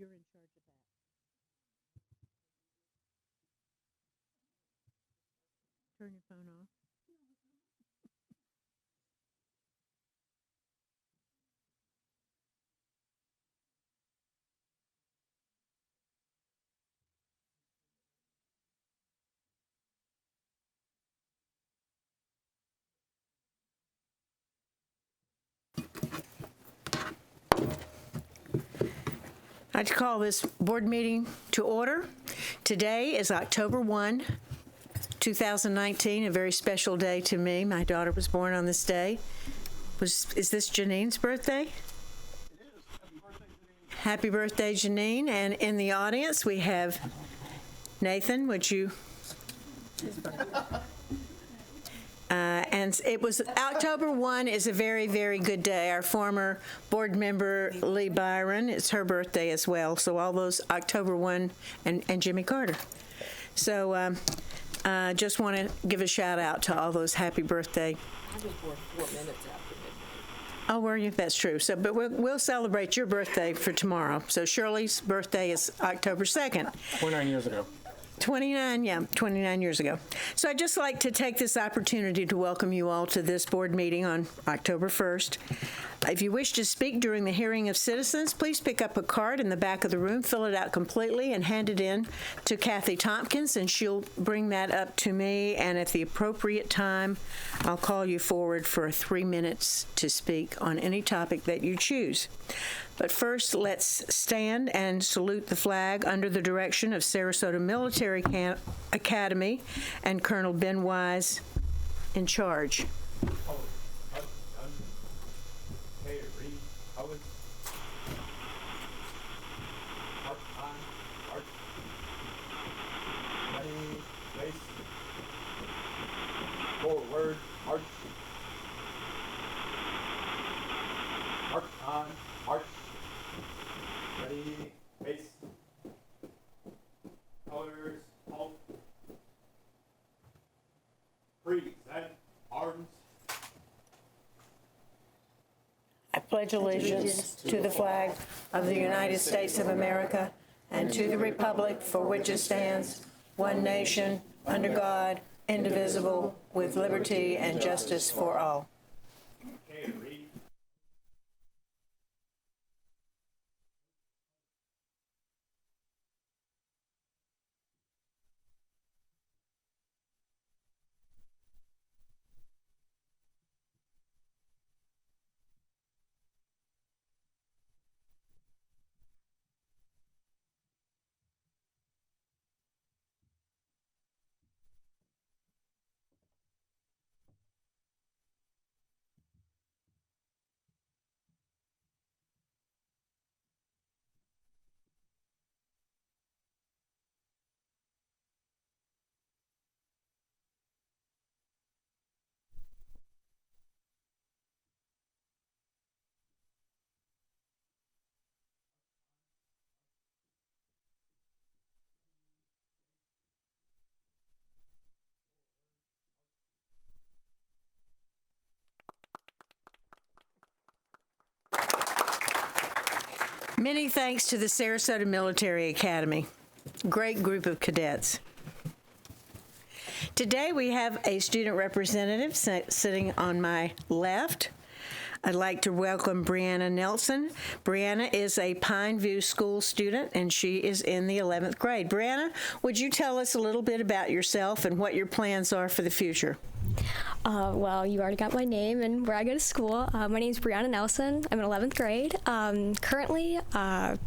You're in charge of that. Turn your phone off. I'd call this board meeting to order. Today is October 1, 2019, a very special day to me. My daughter was born on this day. Is this Janine's birthday? It is. Happy birthday, Janine. And in the audience, we have Nathan. Would you? And it was October 1 is a very, very good day. Our former board member, Lee Byron, it's her birthday as well. So all those October 1 and Jimmy Carter. So just want to give a shout out to all those happy birthday. I was born 4 minutes after midnight. Oh, were you? That's true. So, but we'll celebrate your birthday for tomorrow. So Shirley's birthday is October 2nd. 29 years ago. 29 years ago. So I'd just like to take this opportunity to welcome you all to this board meeting on October 1st. If you wish to speak during the hearing of citizens, please pick up a card in the back of the room, fill it out completely, and hand it in to Kathy Tompkins, and she'll bring that up to me, and at the appropriate time, I'll call you forward for 3 minutes to speak on any topic that you choose. But first, let's stand and salute the flag under the direction of Sarasota Military Academy and Colonel Ben Wise in charge. Forward, march. March on, march. Ready, face. Colors, halt. Present, arms. I pledge allegiance to the flag of the United States of America and to the republic for which it stands, one nation, under God, indivisible, with liberty and justice for all. Okay, read. Many thanks to the Sarasota Military Academy. Great group of cadets. Today we have a student representative sitting on my left. I'd like to welcome Brianna Nelson. Brianna is a Pineview School student, and she is in the 11th grade. Brianna, would you tell us a little bit about yourself and what your plans are for the future? Well, you already got my name and where I go to school. My name is Brianna Nelson. I'm in 11th grade. Currently, I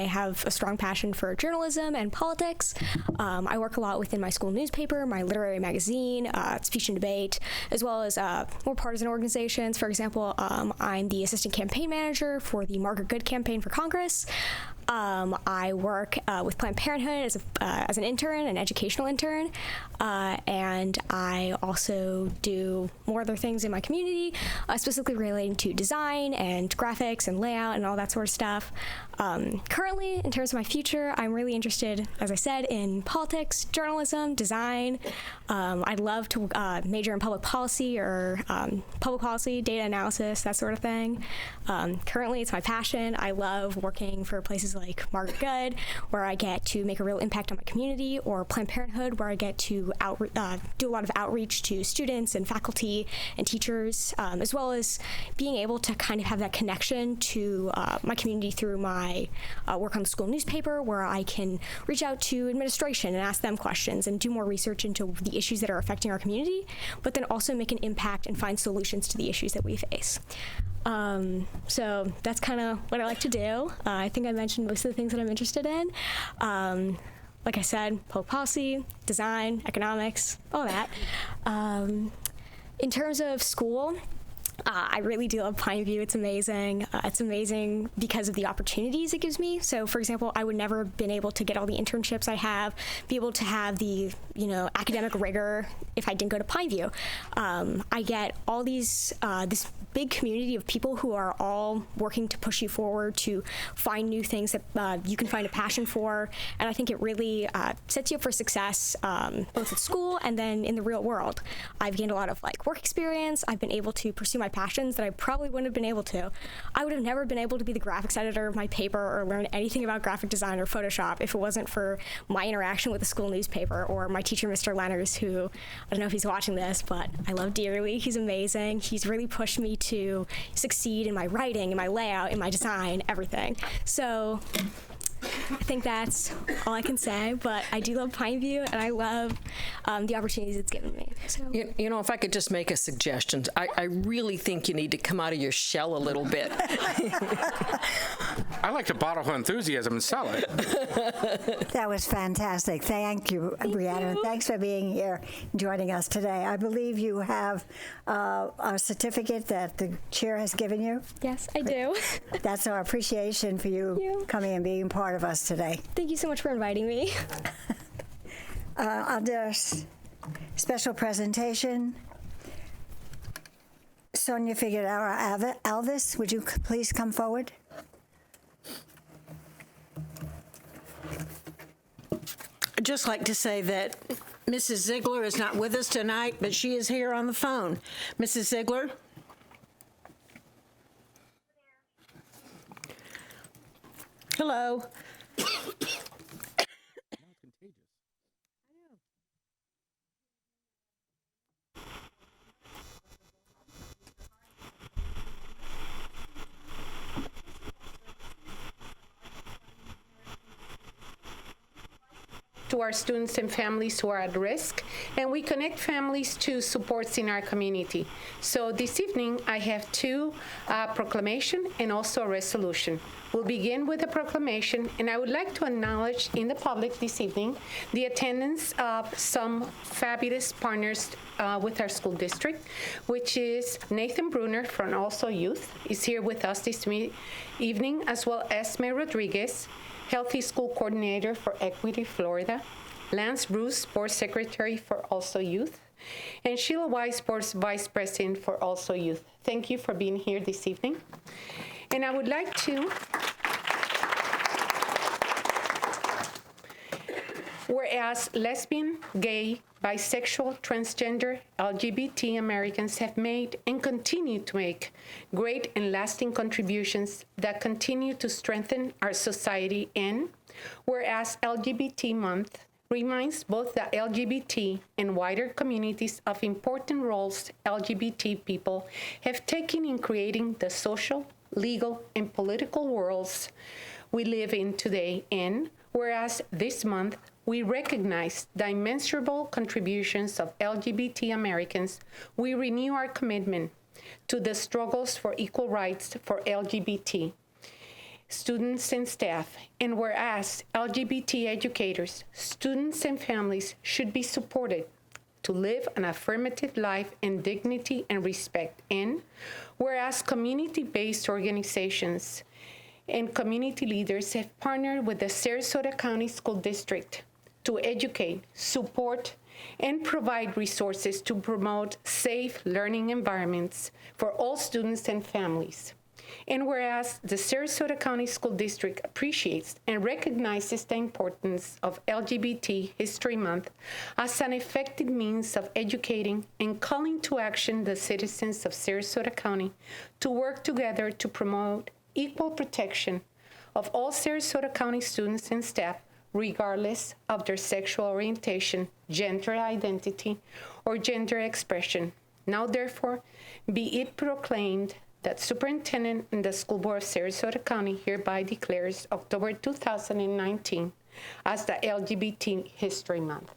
have a strong passion for journalism and politics. I work a lot within my school newspaper, my literary magazine, speech and debate, as well as more partisan organizations. For example, I'm the assistant campaign manager for the Margaret Good campaign for Congress. I work with Planned Parenthood as an intern, an educational intern, and I also do more other things in my community, specifically relating to design and graphics and layout and all that sort of stuff. Currently, in terms of my future, I'm really interested, as I said, in politics, journalism, design. I'd love to major in public policy or public policy, data analysis, that sort of thing. Currently, it's my passion. I love working for places like Margaret Good, where I get to make a real impact on my community, or Planned Parenthood, where I get to do a lot of outreach to students and faculty and teachers, as well as being able to kind of have that connection to my community through my work on the school newspaper, where I can reach out to administration and ask them questions and do more research into the issues that are affecting our community, but then also make an impact and find solutions to the issues that we face. So that's kind of what I like to do. I think I mentioned most of the things that I'm interested in. Like I said, public policy, design, economics, all that. In terms of school, I really do love Pine View. It's amazing. It's amazing because of the opportunities it gives me. So, for example, I would never have been able to get all the internships I have, be able to have the, academic rigor if I didn't go to Pine View. I get all these, this big community of people who are all working to push you forward, to find new things that you can find a passion for. And I think it really sets you up for success, both at school and then in the real world. I've gained a lot of work experience. I've been able to pursue my passions that I probably wouldn't have been able to. I would have never been able to be the graphics editor of my paper or learn anything about graphic design or Photoshop if it wasn't for my interaction with the school newspaper or my teacher, Mr. Lenners, who, I don't know if he's watching this, but I love dearly. He's amazing. He's really pushed me to succeed in my writing, in my layout, in my design, everything. So I think that's all I can say, but I do love Pine View, and I love the opportunities it's given me. So. If I could just make a suggestion, I really think you need to come out of your shell a little bit. I like to bottle her enthusiasm and sell it. That was fantastic. Thank you, Brianna. Thanks for being here and joining us today. I believe you have a certificate that the chair has given you. Yes, I do. That's our appreciation for you coming and being part of us today. Thank you so much for inviting me. Under special presentation, Sonia Figueroa Alvis, would you please come forward? I'd just like to say that Mrs. Ziegler is not with us tonight, but she is here on the phone. Mrs. Ziegler? Hello. To our students and families who are at risk, and we connect families to supports in our community. So this evening, I have two proclamation and also a resolution. We'll begin with a proclamation, and I would like to acknowledge in the public this evening the attendance of some fabulous partners with our school district, which is Nathan Bruner from Also Youth is here with us this evening, as well as Esme Rodriguez, Healthy School Coordinator for Equity Florida, Lance Bruce, Board Secretary for Also Youth, and Sheila Weiss, Board Vice President for Also Youth. Thank you for being here this evening. And I would like to, whereas lesbian, gay, bisexual, transgender, LGBT Americans have made and continue to make great and lasting contributions that continue to strengthen our society, and whereas LGBT Month reminds both the LGBT and wider communities of important roles LGBT people have taken in creating the social, legal, and political worlds we live in today, and whereas this month we recognize the immeasurable contributions of LGBT Americans, we renew our commitment to the struggles for equal rights for LGBT students and staff. And whereas LGBT educators, students, and families should be supported to live an affirmative life in dignity and respect. And whereas community-based organizations and community leaders have partnered with the Sarasota County School District to educate, support, and provide resources to promote safe learning environments for all students and families. And whereas the Sarasota County School District appreciates and recognizes the importance of LGBT History Month as an effective means of educating and calling to action the citizens of Sarasota County to work together to promote equal protection of all Sarasota County students and staff, regardless of their sexual orientation, gender identity, or gender expression. Now, therefore, be it proclaimed that Superintendent and the School Board of Sarasota County hereby declares October 2019 as the LGBT History Month.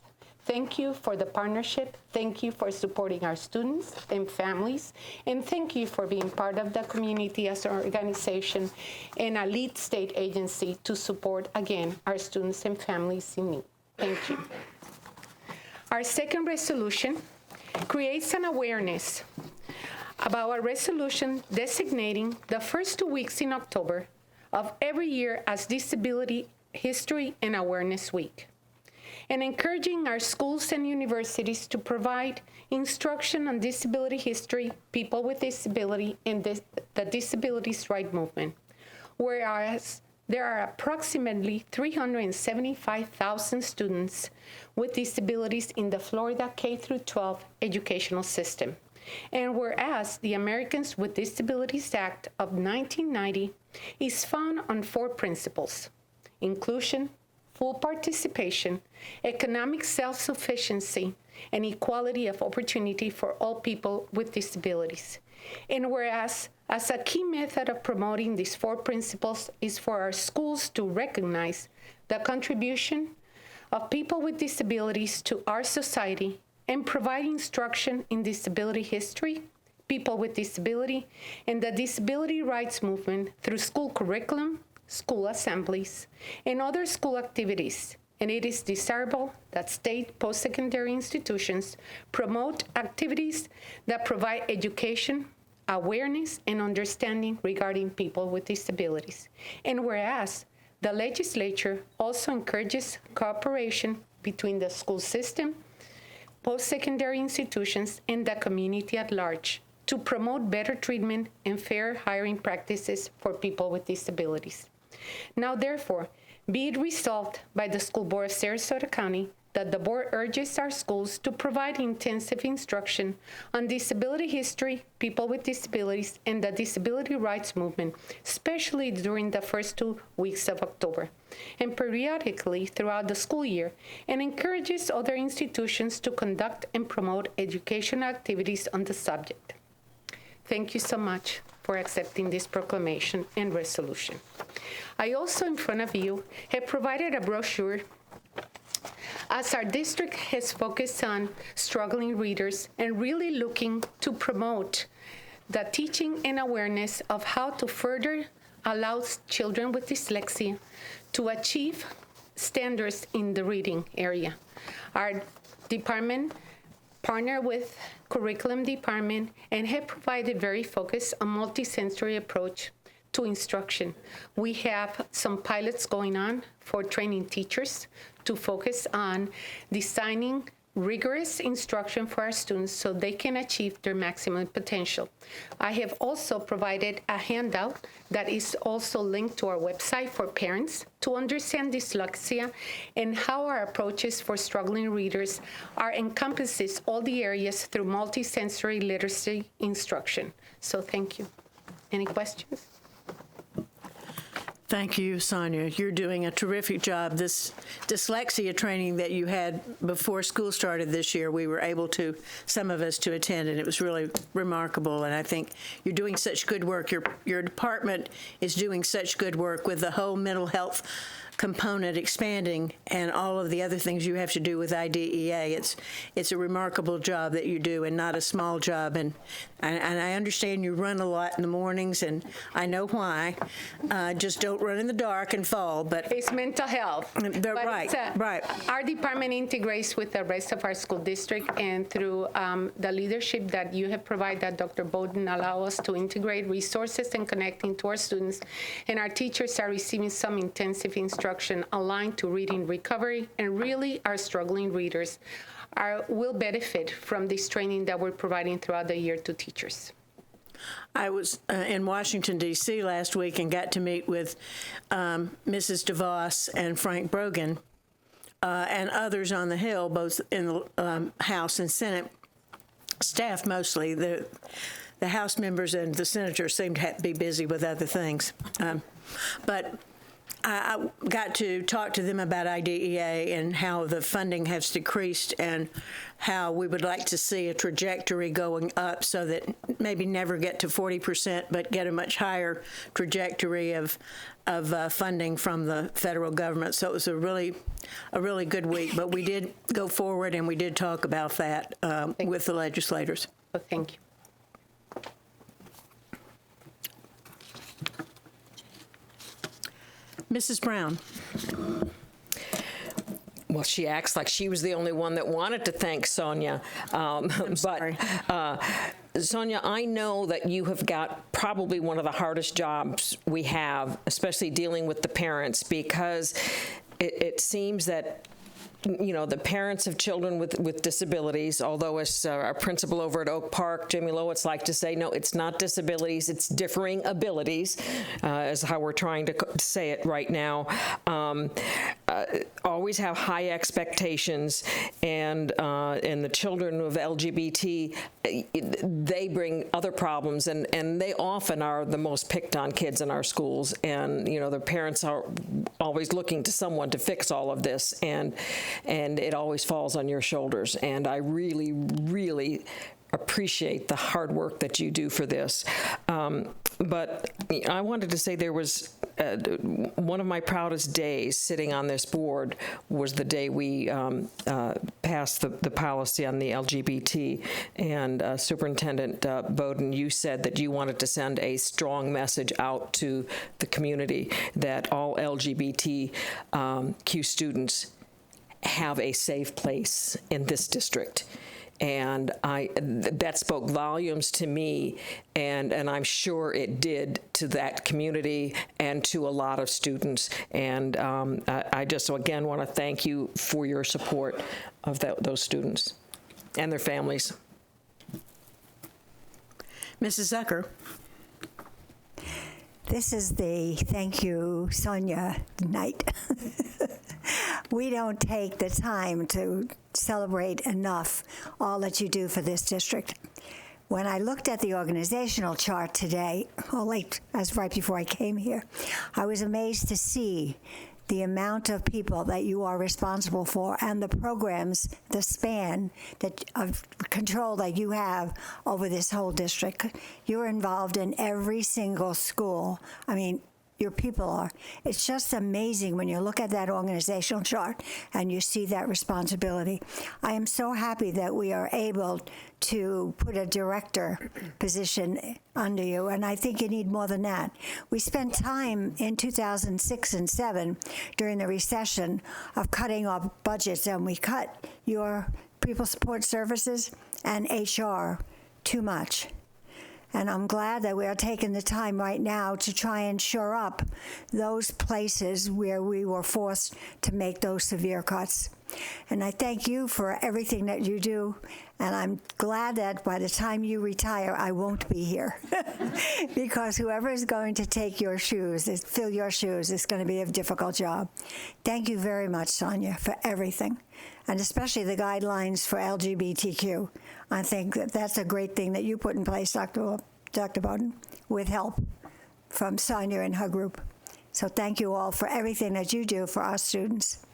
Thank you for the partnership. Thank you for supporting our students and families. And thank you for being part of the community as an organization and a lead state agency to support, again, our students and families in need. Thank you. Our second resolution creates an awareness about a resolution designating the first 2 weeks in October of every year as Disability History and Awareness Week, and encouraging our schools and universities to provide instruction on disability history, people with disability, and the disabilities rights movement, whereas there are approximately 375,000 students with disabilities in the Florida K-12 educational system. And whereas the Americans with Disabilities Act of 1990 is found on 4 principles: inclusion, full participation, economic self-sufficiency, and equality of opportunity for all people with disabilities. And whereas, as a key method of promoting these 4 principles is for our schools to recognize the contribution of people with disabilities to our society and provide instruction in disability history, people with disability, and the disability rights movement through school curriculum, school assemblies, and other school activities. And it is desirable that state post-secondary institutions promote activities that provide education, awareness, and understanding regarding people with disabilities. And whereas the legislature also encourages cooperation between the school system, post-secondary institutions, and the community at large to promote better treatment and fair hiring practices for people with disabilities. Now, therefore, be it resolved by the School Board of Sarasota County that the board urges our schools to provide intensive instruction on disability history, people with disabilities, and the disability rights movement, especially during the first 2 weeks of October, and periodically throughout the school year, and encourages other institutions to conduct and promote educational activities on the subject. Thank you so much for accepting this proclamation and resolution. I also, in front of you, have provided a brochure as our district has focused on struggling readers and really looking to promote the teaching and awareness of how to further allow children with dyslexia to achieve standards in the reading area. Our department partnered with curriculum department and have provided very focused on multisensory approach to instruction. We have some pilots going on for training teachers to focus on designing rigorous instruction for our students so they can achieve their maximum potential. I have also provided a handout that is also linked to our website for parents to understand dyslexia and how our approaches for struggling readers encompasses all the areas through multisensory literacy instruction. So thank you. Any questions? Thank you, Sonia. You're doing a terrific job. This dyslexia training that you had before school started this year, we were able to, some of us, to attend, and it was really remarkable. And I think you're doing such good work. Your department is doing such good work with the whole mental health component expanding and all of the other things you have to do with IDEA. It's a remarkable job that you do and not a small job. And I understand you run a lot in the mornings, and I know why. Just don't run in the dark and fall. But it's mental health. Right. Our department integrates with the rest of our school district, and through the leadership that you have provided, that Dr. Bowden allow us to integrate resources and connecting to our students. And our teachers are receiving some intensive instruction aligned to reading recovery, and really our struggling readers will benefit from this training that we're providing throughout the year to teachers. I was in Washington, D.C. last week and got to meet with Mrs. DeVos and Frank Brogan and others on the Hill, both in the House and Senate staff mostly. The House members and the senators seem to be busy with other things. But I got to talk to them about IDEA and how the funding has decreased and how we would like to see a trajectory going up so that maybe never get to 40%, but get a much higher trajectory of funding from the federal government. So it was a really good week. But we did go forward and we did talk about that with the legislators. Well, thank you. Mrs. Brown. Well, she acts like she was the only one that wanted to thank Sonia. sorry. Sonia, I know that you have got probably one of the hardest jobs we have, especially dealing with the parents, because it seems that the parents of children with disabilities, although as our principal over at Oak Park, Jimmy Lowitz, like to say, no, it's not disabilities, it's differing abilities, is how we're trying to say it right now. Always have high expectations, and the children of LGBT, they bring other problems, and they often are the most picked on kids in our schools, and their parents are always looking to someone to fix all of this, and it always falls on your shoulders. And I really, really appreciate the hard work that you do for this. But I wanted to say there was one of my proudest days sitting on this board was the day we passed the policy on the LGBT. And Superintendent Bowden, you said that you wanted to send a strong message out to the community that all LGBTQ students have a safe place in this district. And that spoke volumes to me, and I'm sure it did to that community and to a lot of students. And I just, again, want to thank you for your support of those students and their families. Mrs. Zucker. This is the thank you, Sonia night. We don't take the time to celebrate enough all that you do for this district. When I looked at the organizational chart today, as right before I came here, I was amazed to see the amount of people that you are responsible for and the programs, the span of control that you have over this whole district. You're involved in every single school. I mean, your people are. It's just amazing when you look at that organizational chart and you see that responsibility. I am so happy that we are able to put a director position under you, and I think you need more than that. We spent time in 2006 and 7 during the recession of cutting our budgets, and we cut your people support services and HR too much. And I'm glad that we are taking the time right now to try and shore up those places where we were forced to make those severe cuts. And I thank you for everything that you do. And I'm glad that by the time you retire, I won't be here. Because whoever is going to take your shoes, fill your shoes, is going to be a difficult job. Thank you very much, Sonia, for everything. And especially the guidelines for LGBTQ. I think that's a great thing that you put in place, Dr. Bowden, with help from Sonia and her group. So thank you all for everything that you do for our students.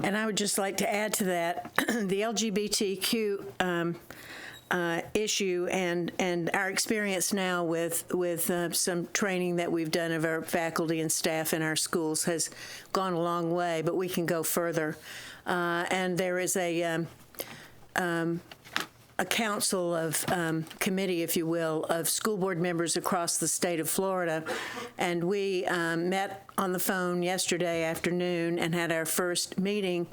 And I would just like to add to that, the LGBTQ issue and our experience now with some training that we've done of our faculty and staff in our schools has gone a long way, but we can go further. And there is a council of committee, if you will, of school board members across the state of Florida. And we met on the phone yesterday afternoon and had our first meeting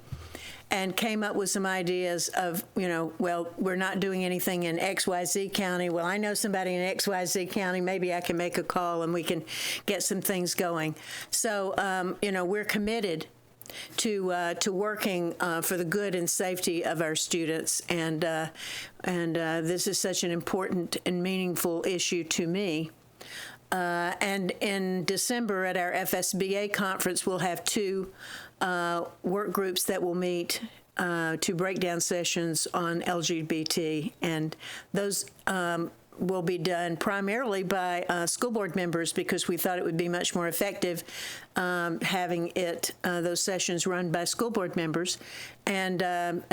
and came up with some ideas of, well, we're not doing anything in XYZ County. Well, I know somebody in XYZ County. Maybe I can make a call and we can get some things going. So, we're committed to working for the good and safety of our students, and this is such an important and meaningful issue to me. And in December at our FSBA conference, we'll have 2 work groups that will meet to break down sessions on LGBT, and those will be done primarily by school board members because we thought it would be much more effective having those sessions run by school board members. And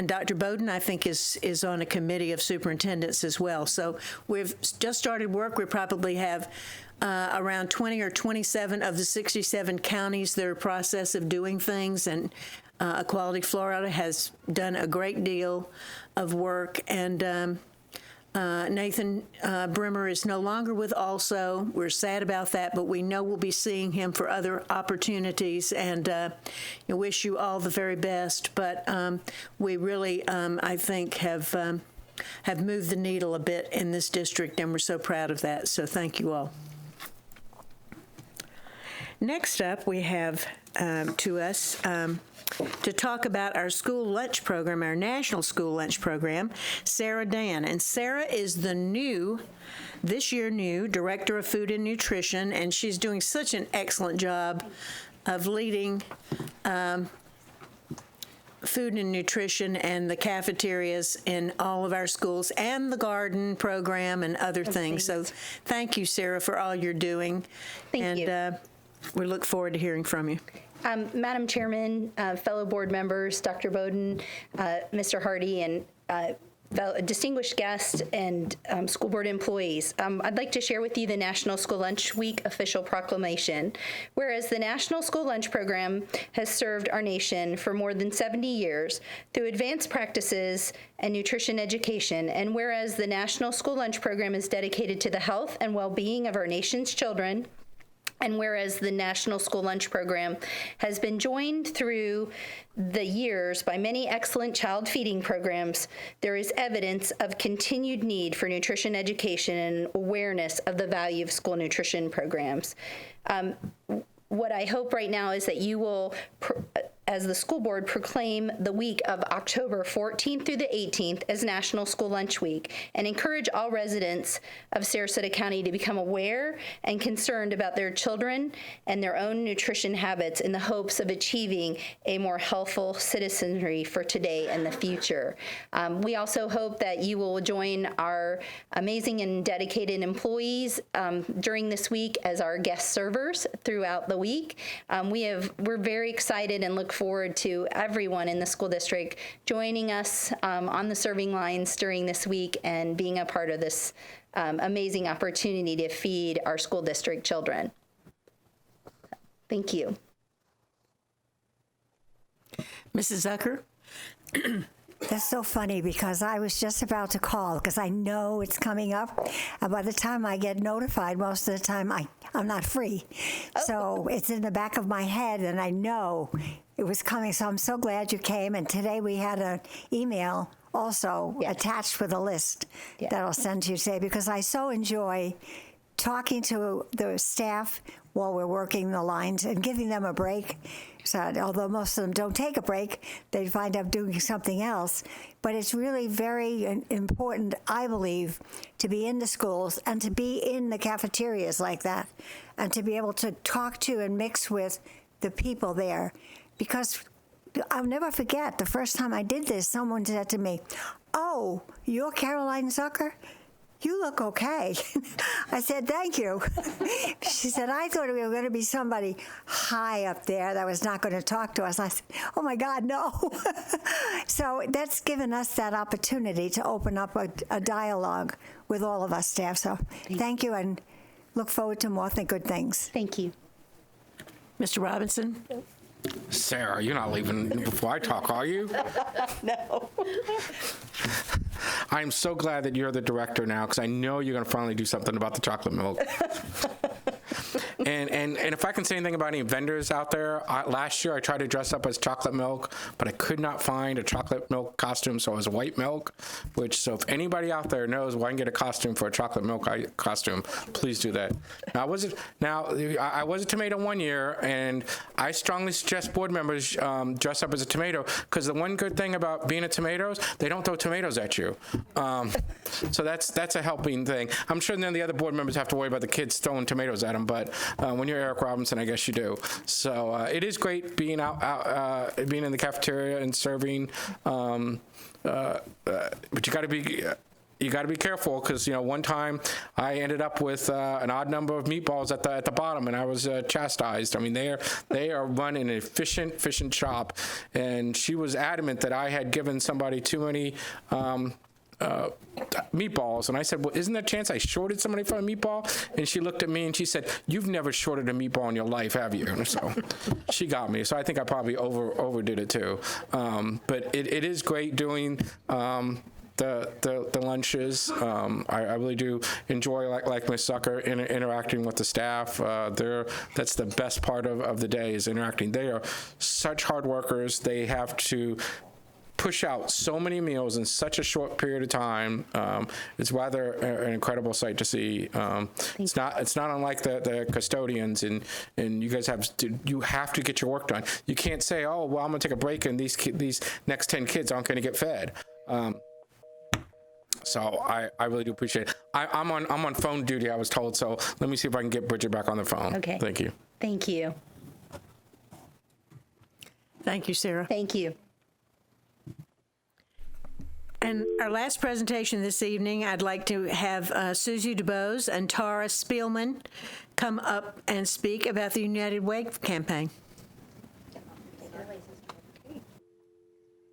Dr. Bowden, I think, is on a committee of superintendents as well. So we've just started work. We probably have around 20 or 27 of the 67 counties that are in the process of doing things, and Equality Florida has done a great deal of work, and Nathan Brimmer is no longer with Also. We're sad about that, but we know we'll be seeing him for other opportunities, and wish you all the very best. But we really, I think, have moved the needle a bit in this district, and we're so proud of that. So thank you all. Next up, we have to talk about our school lunch program, our national school lunch program, Sarah Dan. And Sarah is the this year new Director of Food and Nutrition, and she's doing such an excellent job of leading food and nutrition and the cafeterias in all of our schools and the garden program and other things. So thank you, Sarah, for all you're doing. Thank you. We look forward to hearing from you. Madam Chairman, fellow board members, Dr. Bowden, Mr. Hardy, and distinguished guests and school board employees, I'd like to share with you the National School Lunch Week official proclamation. Whereas the National School Lunch Program has served our nation for more than 70 years through advanced practices and nutrition education, and whereas the National School Lunch Program is dedicated to the health and well-being of our nation's children, and whereas the National School Lunch Program has been joined through the years by many excellent child feeding programs, there is evidence of continued need for nutrition education and awareness of the value of school nutrition programs. What I hope right now is that you will, as the school board, proclaim the week of October 14th through the 18th as National School Lunch Week, and encourage all residents of Sarasota County to become aware and concerned about their children and their own nutrition habits in the hopes of achieving a more healthful citizenry for today and the future. We also hope that you will join our amazing and dedicated employees during this week as our guest servers throughout the week. We're very excited and look forward to everyone in the school district joining us on the serving lines during this week and being a part of this amazing opportunity to feed our school district children. Thank you. Mrs. Zucker? That's so funny because I was just about to call because I know it's coming up. And by the time I get notified, most of the time I'm not free. So it's in the back of my head and I know it was coming. So I'm so glad you came. And today we had an email also attached with a list that I'll send to you today because I so enjoy talking to the staff while we're working the lines and giving them a break. So, although most of them don't take a break, they find up doing something else. But it's really very important, I believe, to be in the schools and to be in the cafeterias like that and to be able to talk to and mix with the people there. Because I'll never forget, the first time I did this, someone said to me, "Oh, you're Caroline Zucker? You look okay." I said, "Thank you." She said, "I thought we were going to be somebody high up there that was not going to talk to us." I said, "Oh my God, no." So that's given us that opportunity to open up a dialogue with all of us staff. So thank you and look forward to more good things. Thank you. Mr. Robinson? Sarah, you're not leaving before I talk, are you? No. I'm so glad that you're the director now because I know you're going to finally do something about the chocolate milk. And if I can say anything about any vendors out there, last year I tried to dress up as chocolate milk, but I could not find a chocolate milk costume, so it was white milk. So if anybody out there knows where I can get a costume for a chocolate milk costume, please do that. Now I was a tomato one year, and I strongly suggest board members dress up as a tomato because the one good thing about being a tomatoes, they don't throw tomatoes at you. So that's a helping thing. I'm sure none of the other board members have to worry about the kids throwing tomatoes at them, but when you're Eric Robinson, I guess you do. So it is great being out being in the cafeteria and serving, but you got to be. you got to be careful because, one time I ended up with an odd number of meatballs at the bottom, and I was chastised. I mean, they are run an efficient shop, and she was adamant that I had given somebody too many meatballs, and I said, well, isn't there a chance I shorted somebody for a meatball? And she looked at me and she said, you've never shorted a meatball in your life, have you? And so she got me. So I think I probably overdid it too. But it is great doing the lunches. I really do enjoy, like Ms. Zucker, interacting with the staff. That's the best part of the day, is interacting. They are such hard workers. They have to push out so many meals in such a short period of time. It's rather an incredible sight to see. It's not unlike the custodians, and you guys have to get your work done. You can't say, oh, well, I'm gonna take a break and these next 10 kids aren't gonna get fed. So I really do appreciate it. I'm on phone duty, I was told, so let me see if I can get Bridget back on the phone. Okay. Thank you. Thank you. Thank you, Sarah. Thank you. And our last presentation this evening, I'd like to have Susie DuBose and Tara Spielman come up and speak about the United Way campaign.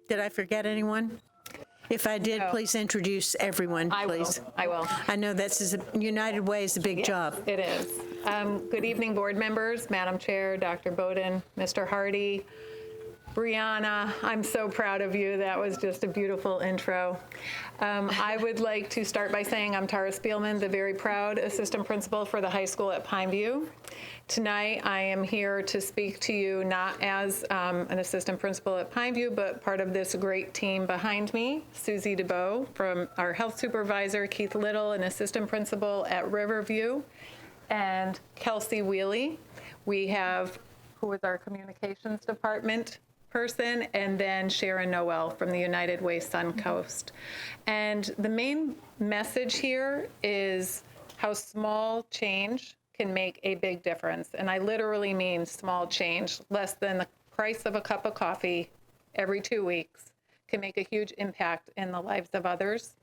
Did I forget anyone? If I did, please introduce everyone, please. I will. I know United Way is a big job. It is. Good evening, board members, Madam Chair, Dr. Bowden, Mr. Hardy, Brianna. I'm so proud of you. That was just a beautiful intro. I would like to start by saying I'm Tara Spielman, the very proud assistant principal for the high school at Pineview. Tonight, I am here to speak to you not as an assistant principal at Pineview, but part of this great team behind me, Susie DuBose, from our health supervisor, Keith Little, an assistant principal at Riverview, and Kelsey Wheely. We have, who is our communications department person, and then Sharon Noel from the United Way Suncoast. And the main message here is how small change can make a big difference. And I literally mean small change. Less than the price of a cup of coffee every 2 weeks can make a huge impact in the lives of others.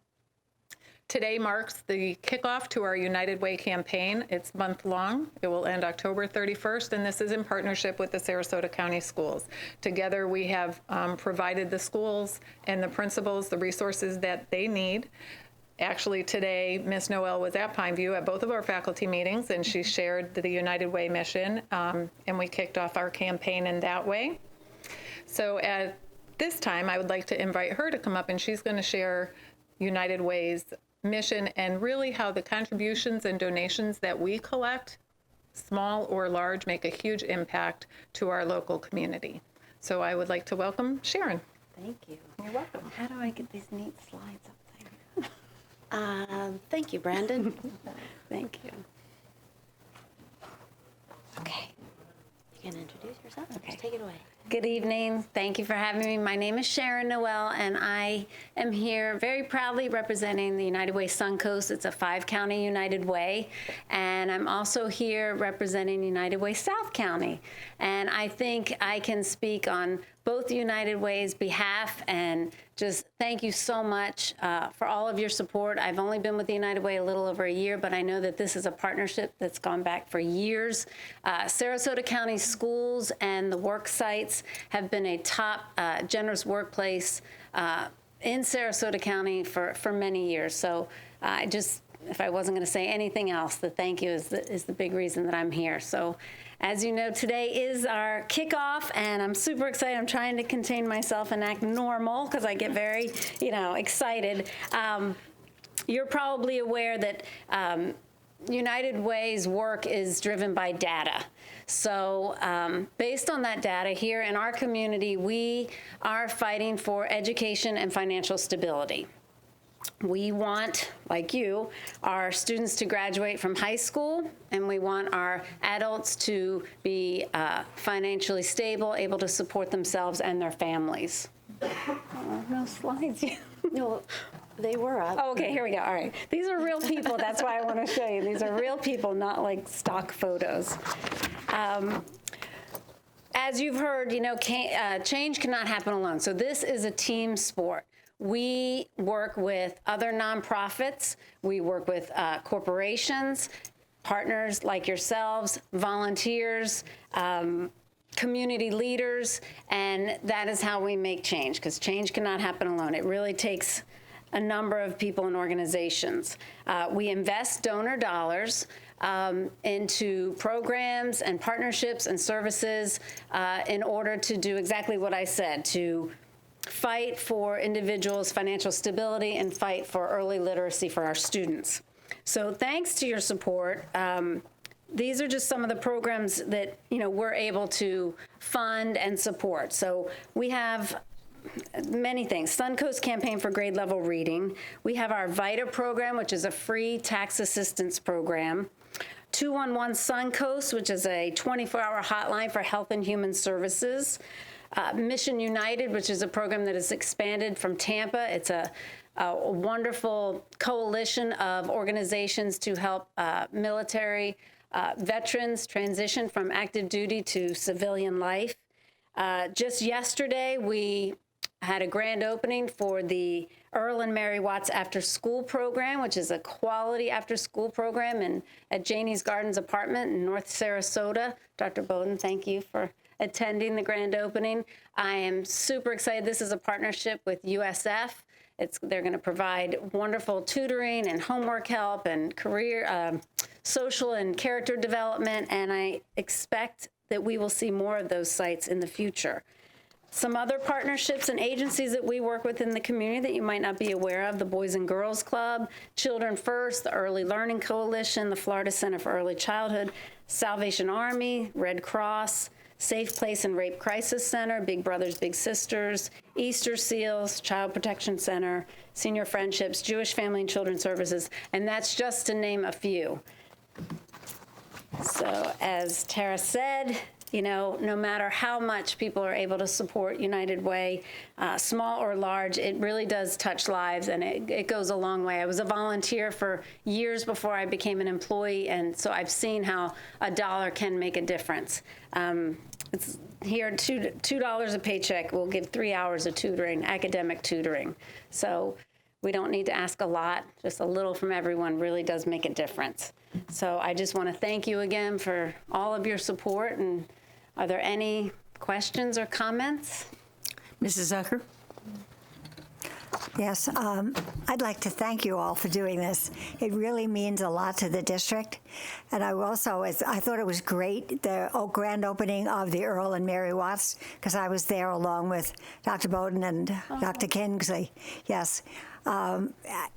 Today marks the kickoff to our United Way campaign. It's month-long. It will end October 31st, and this is in partnership with the Sarasota County Schools. Together, we have provided the schools and the principals the resources that they need. Actually, today, Ms. Noel was at Pineview at both of our faculty meetings, and she shared the United Way mission, and we kicked off our campaign in that way. So at this time, I would like to invite her to come up, and she's going to share United Way's mission and really how the contributions and donations that we collect, small or large, make a huge impact to our local community. So I would like to welcome Sharon. Thank you. You're welcome. How do I get these neat slides up there? Thank you, Brandon. Thank you. Okay. You can introduce yourself. Okay. Just take it away. Good evening. Thank you for having me. My name is Sharon Noel, and I am here very proudly representing the United Way Suncoast. It's a 5-county United Way, and I'm also here representing United Way South County. And I think I can speak on both United Way's behalf and just thank you so much for all of your support. I've only been with the United Way a little over a year, but I know that this is a partnership that's gone back for years. Sarasota County Schools and the work sites have been a top generous workplace in Sarasota County for many years. So if I wasn't going to say anything else, the thank you is the big reason that I'm here. So as you know, today is our kickoff, and I'm super excited. I'm trying to contain myself and act normal because I get very, excited. You're probably aware that United Way's work is driven by data. So based on that data, here in our community, we are fighting for education and financial stability. We want, like you, our students to graduate from high school, and we want our adults to be financially stable, able to support themselves and their families. No slides yet. No, they were up. Oh, okay, here we go. All right. These are real people. That's why I want to show you. These are real people, not like stock photos. As you've heard, change cannot happen alone. So this is a team sport. we work with other nonprofits, we work with corporations, partners like yourselves, volunteers, community leaders, and that is how we make change, because change cannot happen alone. It really takes a number of people and organizations. We invest donor dollars into programs and partnerships and services in order to do exactly what I said, to fight for individuals' financial stability and fight for early literacy for our students. So thanks to your support, these are just some of the programs that we're able to fund and support. So we have many things. Suncoast Campaign for Grade Level Reading. We have our VITA program, which is a free tax assistance program. 211 Suncoast, which is a 24-hour hotline for health and human services. Mission United, which is a program that has expanded from Tampa. It's a wonderful coalition of organizations to help military veterans transition from active duty to civilian life. Just yesterday, we had a grand opening for the Earl and Mary Watts After School Program, which is a quality after-school program at Janie's Gardens apartment in North Sarasota. Dr. Bowden, thank you for attending the grand opening. I am super excited. This is a partnership with USF. They're going to provide wonderful tutoring and homework help and career, social and character development, and I expect that we will see more of those sites in the future. Some other partnerships and agencies that we work with in the community that you might not be aware of: the Boys and Girls Club, Children First, the Early Learning Coalition, the Florida Center for Early Childhood, Salvation Army, Red Cross, Safe Place and Rape Crisis Center, Big Brothers Big Sisters, Easter Seals, Child Protection Center, Senior Friendships, Jewish Family and Children Services, and that's just to name a few. So as Tara said, no matter how much people are able to support United Way, small or large, it really does touch lives, and it goes a long way. I was a volunteer for years before I became an employee, and so I've seen how a dollar can make a difference. It's here, $2 a paycheck. We'll give 3 hours of tutoring, academic tutoring. So we don't need to ask a lot. Just a little from everyone really does make a difference. So I just want to thank you again for all of your support. And are there any questions or comments? Mrs. Zucker? Yes, I'd like to thank you all for doing this. It really means a lot to the district. And I thought it was great, the grand opening of the Earl and Mary Watts, because I was there along with Dr. Bowden and Dr. Kingsley. Yes.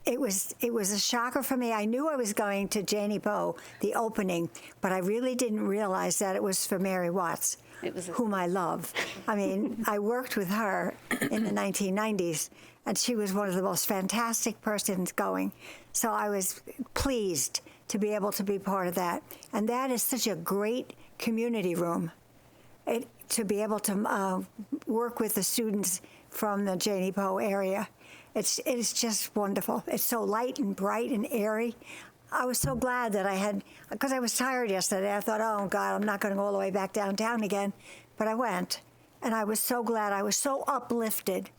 It was a shocker for me. I knew I was going to Janie Poe, the opening, but I really didn't realize that it was for Mary Watts, whom I love. I mean, I worked with her in the 1990s, and she was one of the most fantastic persons going. So I was pleased to be able to be part of that. And that is such a great community room, to be able to work with the students from the Janie Poe area. It's just wonderful. It's so light and bright and airy. I was so glad that because I was tired yesterday. I thought, oh, God, I'm not going to go all the way back downtown again. But I went, and I was so glad. I was so uplifted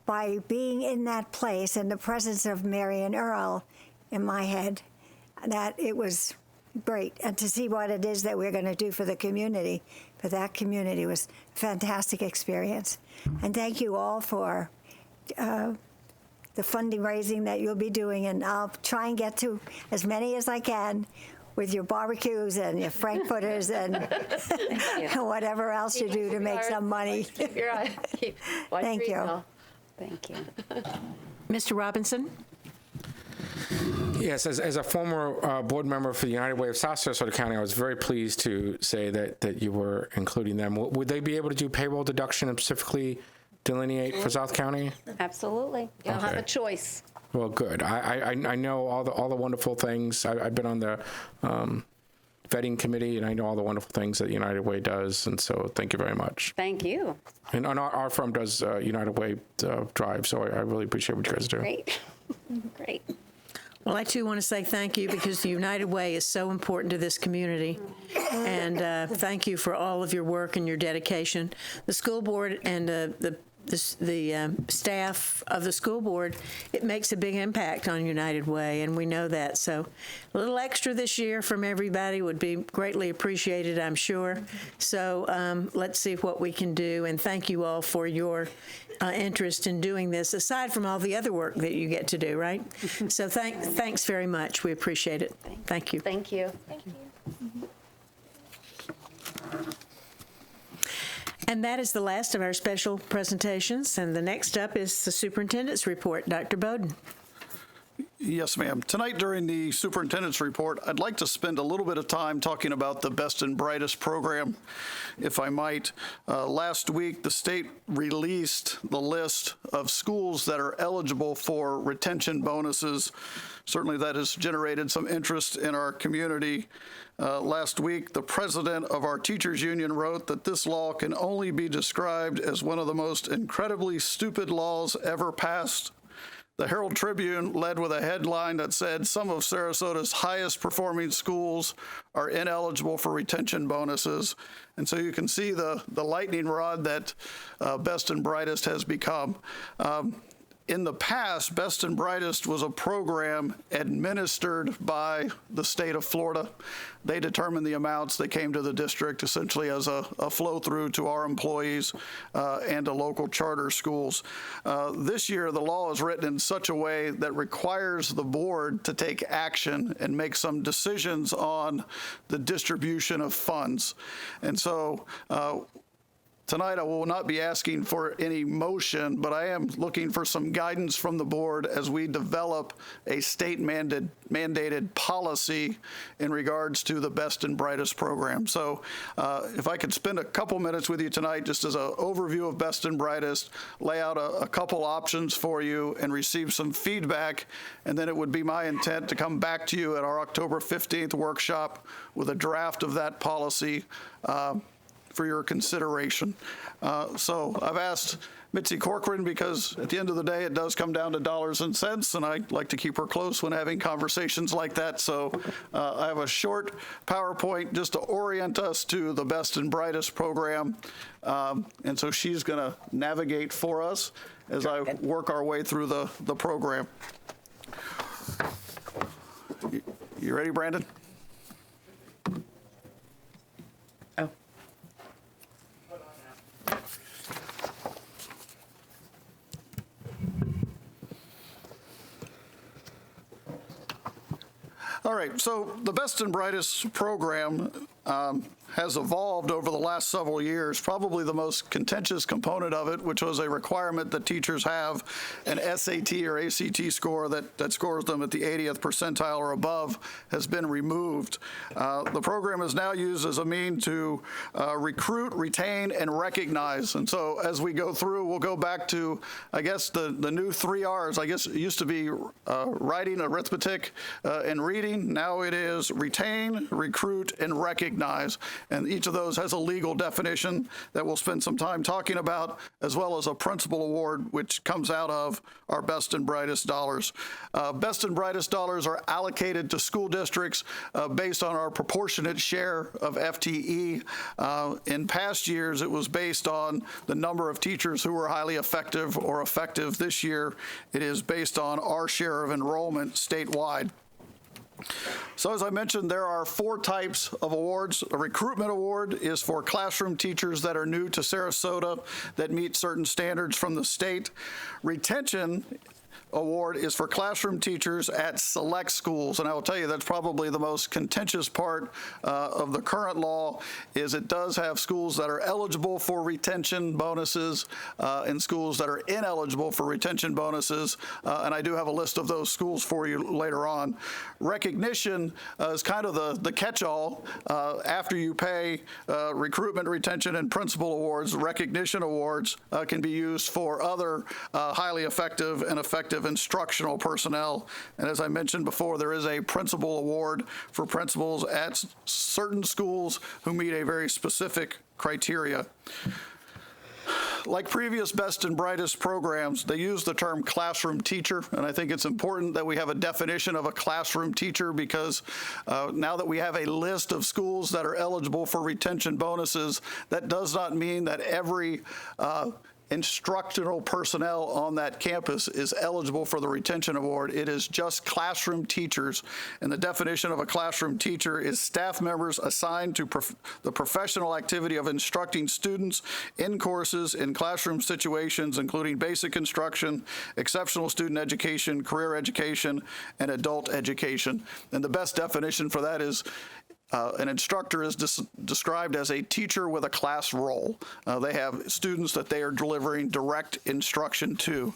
by being in that place and the presence of Mary and Earl in my head, that it was great. And to see what it is that we're going to do for the community, for that community, was a fantastic experience. And thank you all for the funding raising that you'll be doing, and I'll try and get to as many as I can with your barbecues and your frankfurters and whatever else you do to make some money. Thank you. Thank you. Mr. Robinson? Yes, as a former board member for the United Way of South Sarasota County, I was very pleased to say that you were including them. Would they be able to do payroll deduction and specifically delineate for South County? Absolutely. You'll have a choice. Well, good. I know all the wonderful things. I've been on the vetting committee, and I know all the wonderful things that United Way does, and so thank you very much. Thank you. And our firm does United Way Drive, so I really appreciate what you guys do. Great. Great. Well, I, too, want to say thank you, because the United Way is so important to this community. And thank you for all of your work and your dedication. The school board and the the staff of the school board, it makes a big impact on United Way, and we know that. So a little extra this year from everybody would be greatly appreciated, I'm sure. So let's see what we can do, and thank you all for your interest in doing this, aside from all the other work that you get to do, right? So thanks very much. We appreciate it. Thank you. Thank you. Thank you. And that is the last of our special presentations. And the next up is the superintendent's report. Dr. Bowden. Yes, ma'am. Tonight during the superintendent's report, I'd like to spend a little bit of time talking about the Best and Brightest program, if I might. Last week, the state released the list of schools that are eligible for retention bonuses. Certainly that has generated some interest in our community. Last week, the president of our teachers union wrote that this law can only be described as one of the most incredibly stupid laws ever passed. The Herald Tribune led with a headline that said some of Sarasota's highest performing schools are ineligible for retention bonuses. And so you can see the lightning rod that Best and Brightest has become. In the past, Best and Brightest was a program administered by the state of Florida. They determined the amounts that came to the district essentially as a flow through to our employees and to local charter schools. This year, the law is written in such a way that requires the board to take action and make some decisions on the distribution of funds. And so tonight, I will not be asking for any motion, but I am looking for some guidance from the board as we develop a state-mandated policy in regards to the Best and Brightest program. So if I could spend a couple minutes with you tonight just as an overview of Best and Brightest, lay out a couple options for you, and receive some feedback, and then it would be my intent to come back to you at our October 15th workshop with a draft of that policy for your consideration. So I've asked Mitzi Corcoran because at the end of the day, it does come down to dollars and cents, and I like to keep her close when having conversations like that. So I have a short PowerPoint just to orient us to the Best and Brightest program. And so she's going to navigate for us as I work our way through the program. You ready, Brandon? All right, so the Best and Brightest program has evolved over the last several years. Probably the most contentious component of it, which was a requirement that teachers have an SAT or ACT score that scores them at the 80th percentile or above, has been removed. The program is now used as a means to recruit, retain, and recognize. And so as we go through, we'll go back to, I guess, the new 3 R's. I guess it used to be writing, arithmetic, and reading. Now it is retain, recruit, and recognize. And each of those has a legal definition that we'll spend some time talking about, as well as a principal award, which comes out of our Best and Brightest dollars. Best and Brightest dollars are allocated to school districts based on our proportionate share of FTE. In past years, it was based on the number of teachers who were highly effective or effective. This year, it is based on our share of enrollment statewide. So as I mentioned, there are 4 types of awards. A recruitment award is for classroom teachers that are new to Sarasota that meet certain standards from the state. Retention award is for classroom teachers at select schools. And I will tell you that's probably the most contentious part of the current law is it does have schools that are eligible for retention bonuses and schools that are ineligible for retention bonuses. And I do have a list of those schools for you later on. Recognition is kind of the catch-all. After you pay recruitment, retention, and principal awards, recognition awards can be used for other highly effective and effective instructional personnel. And as I mentioned before, there is a principal award for principals at certain schools who meet a very specific criteria. Like previous Best and Brightest programs, they use the term classroom teacher, and I think it's important that we have a definition of a classroom teacher because now that we have a list of schools that are eligible for retention bonuses, that does not mean that every instructional personnel on that campus is eligible for the retention award. It is just classroom teachers, and the definition of a classroom teacher is staff members assigned to the professional activity of instructing students in courses in classroom situations, including basic instruction, exceptional student education, career education, and adult education. And the best definition for that is an instructor is described as a teacher with a class role. They have students that they are delivering direct instruction to.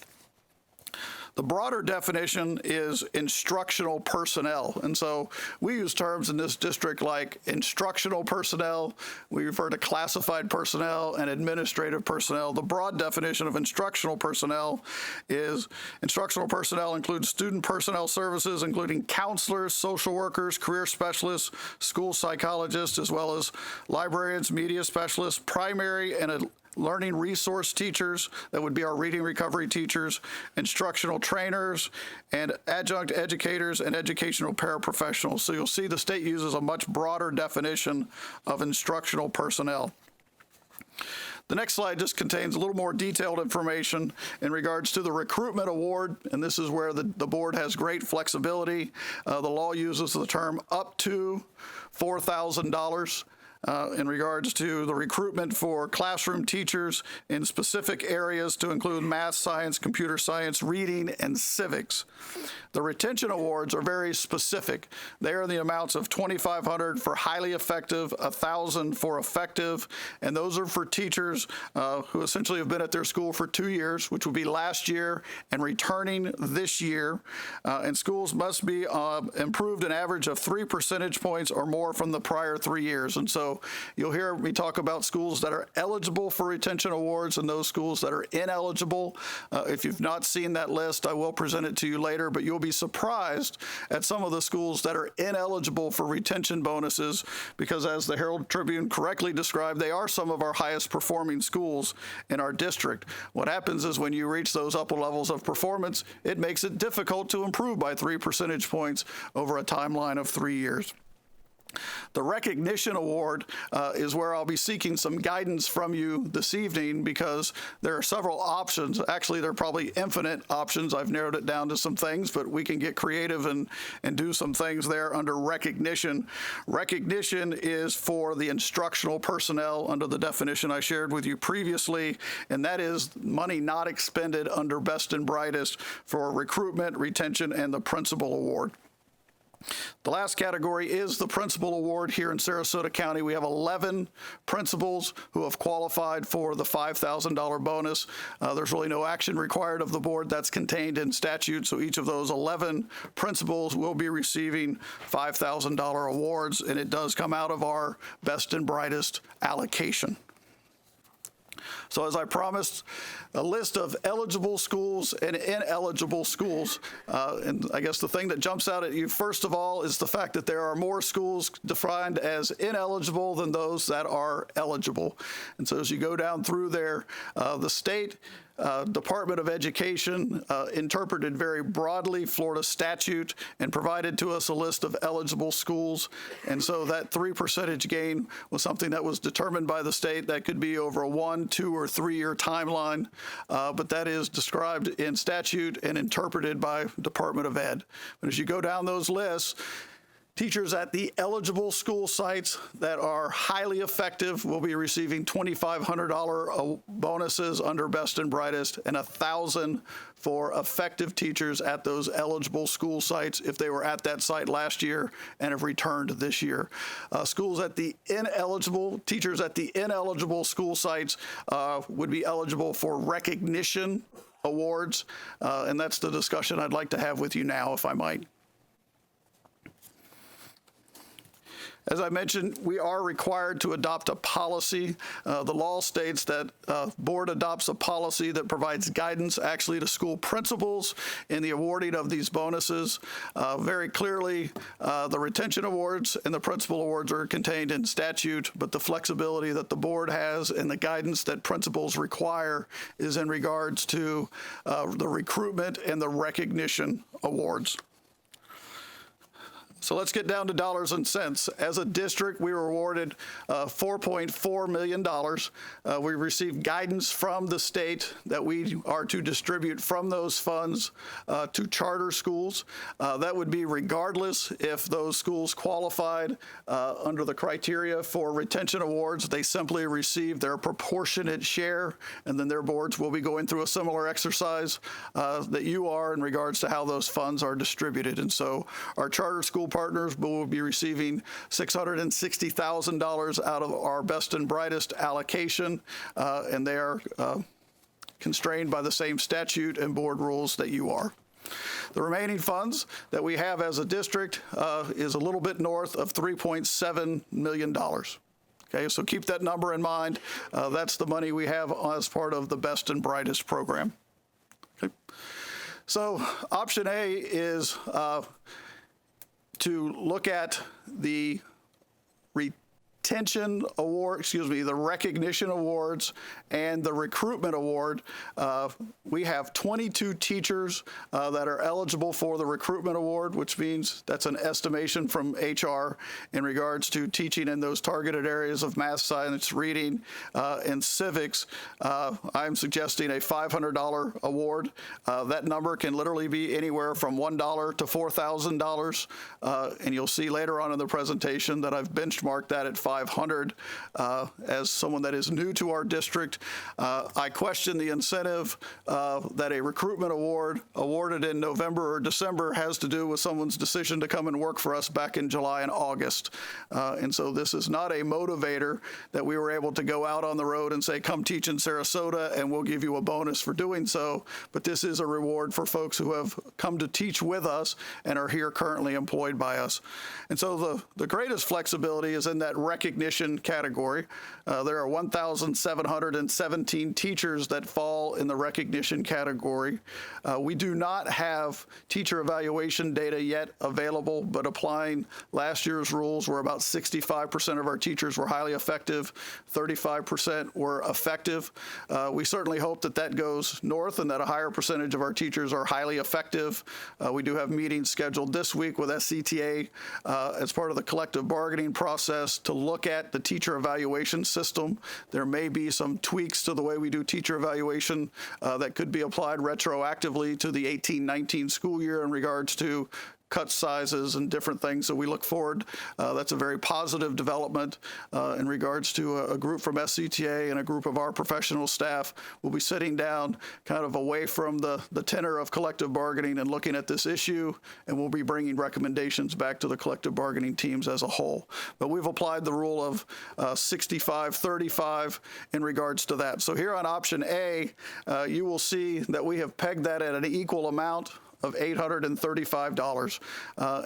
The broader definition is instructional personnel. And so we use terms in this district like instructional personnel. We refer to classified personnel and administrative personnel. The broad definition of instructional personnel is instructional personnel includes student personnel services, including counselors, social workers, career specialists, school psychologists, as well as librarians, media specialists, primary and learning resource teachers, that would be our reading recovery teachers, instructional trainers, and adjunct educators and educational paraprofessionals. So you'll see the state uses a much broader definition of instructional personnel. The next slide just contains a little more detailed information in regards to the recruitment award, and this is where the board has great flexibility. The law uses the term up to $4,000. In regards to the recruitment for classroom teachers in specific areas to include math, science, computer science, reading, and civics. The retention awards are very specific. They are the amounts of $2,500 for highly effective, $1,000 for effective, and those are for teachers who essentially have been at their school for 2 years, which would be last year, and returning this year. And schools must be improved an average of 3 percentage points or more from the prior 3 years. And so you'll hear me talk about schools that are eligible for retention awards and those schools that are ineligible. If you've not seen that list, I will present it to you later, but you'll be surprised at some of the schools that are ineligible for retention bonuses because, as the Herald Tribune correctly described, they are some of our highest performing schools in our district. What happens is when you reach those upper levels of performance, it makes it difficult to improve by 3 percentage points over a timeline of 3 years. The recognition award is where I'll be seeking some guidance from you this evening because there are several options. Actually, there are probably infinite options. I've narrowed it down to some things, but we can get creative and do some things there under recognition. Recognition is for the instructional personnel under the definition I shared with you previously, and that is money not expended under Best and Brightest for recruitment, retention, and the principal award. The last category is the principal award here in Sarasota County. We have 11 principals who have qualified for the $5,000 bonus. There's really no action required of the board. That's contained in statute. So each of those 11 principals will be receiving $5,000 awards, and it does come out of our Best and Brightest allocation. So as I promised, a list of eligible schools and ineligible schools. And I guess the thing that jumps out at you, first of all, is the fact that there are more schools defined as ineligible than those that are eligible. And so as you go down through there, the state Department of Education interpreted very broadly Florida statute and provided to us a list of eligible schools. And so that 3 percentage gain was something that was determined by the state. That could be over a 1, 2, or 3 year timeline, but that is described in statute and interpreted by Department of Ed. But as you go down those lists, teachers at the eligible school sites that are highly effective will be receiving $2,500 bonuses under Best and Brightest and $1,000 for effective teachers at those eligible school sites if they were at that site last year and have returned this year. Teachers at the ineligible school sites would be eligible for recognition awards, and that's the discussion I'd like to have with you now, if I might. As I mentioned, we are required to adopt a policy. The law states that board adopts a policy that provides guidance actually to school principals in the awarding of these bonuses. Very clearly, the retention awards and the principal awards are contained in statute, but the flexibility that the board has and the guidance that principals require is in regards to the recruitment and the recognition awards. So let's get down to dollars and cents. As a district, we were awarded $4.4 million. We received guidance from the state that we are to distribute from those funds to charter schools. That would be regardless if those schools qualified under the criteria for retention awards. They simply receive their proportionate share, and then their boards will be going through a similar exercise that you are in regards to how those funds are distributed. And so our charter school partners will be receiving $660,000 out of our Best and Brightest allocation, and they are constrained by the same statute and board rules that you are. The remaining funds that we have as a district is a little bit north of $3.7 million. Okay, so keep that number in mind. That's the money we have as part of the Best and Brightest program. Okay. So option A is to look at the retention award, the recognition awards and the recruitment award. We have 22 teachers that are eligible for the recruitment award, which means that's an estimation from HR in regards to teaching in those targeted areas of math, science, reading, and civics. I'm suggesting a $500 award. That number can literally be anywhere from $1 to $4,000. And you'll see later on in the presentation that I've benchmarked that at $500 as someone that is new to our district. I question the incentive that a recruitment award awarded in November or December has to do with someone's decision to come and work for us back in July and August. And so this is not a motivator that we were able to go out on the road and say, come teach in Sarasota and we'll give you a bonus for doing so. But this is a reward for folks who have come to teach with us and are here currently employed by us. And so the greatest flexibility is in that recognition category. There are 1,717 teachers that fall in the recognition category. We do not have teacher evaluation data yet available, but applying last year's rules where about 65% of our teachers were highly effective, 35% were effective. We certainly hope that that goes north and that a higher percentage of our teachers are highly effective. We do have meetings scheduled this week with SCTA as part of the collective bargaining process to look at the teacher evaluation system. There may be some tweaks to the way we do teacher evaluation that could be applied retroactively to the 18-19 school year in regards to cut sizes and different things. So we look forward. That's a very positive development in regards to a group from SCTA and a group of our professional staff. We'll be sitting down kind of away from the tenor of collective bargaining and looking at this issue, and we'll be bringing recommendations back to the collective bargaining teams as a whole. But we've applied the rule of 65-35 in regards to that. So here on option A, you will see that we have pegged that at an equal amount of $835,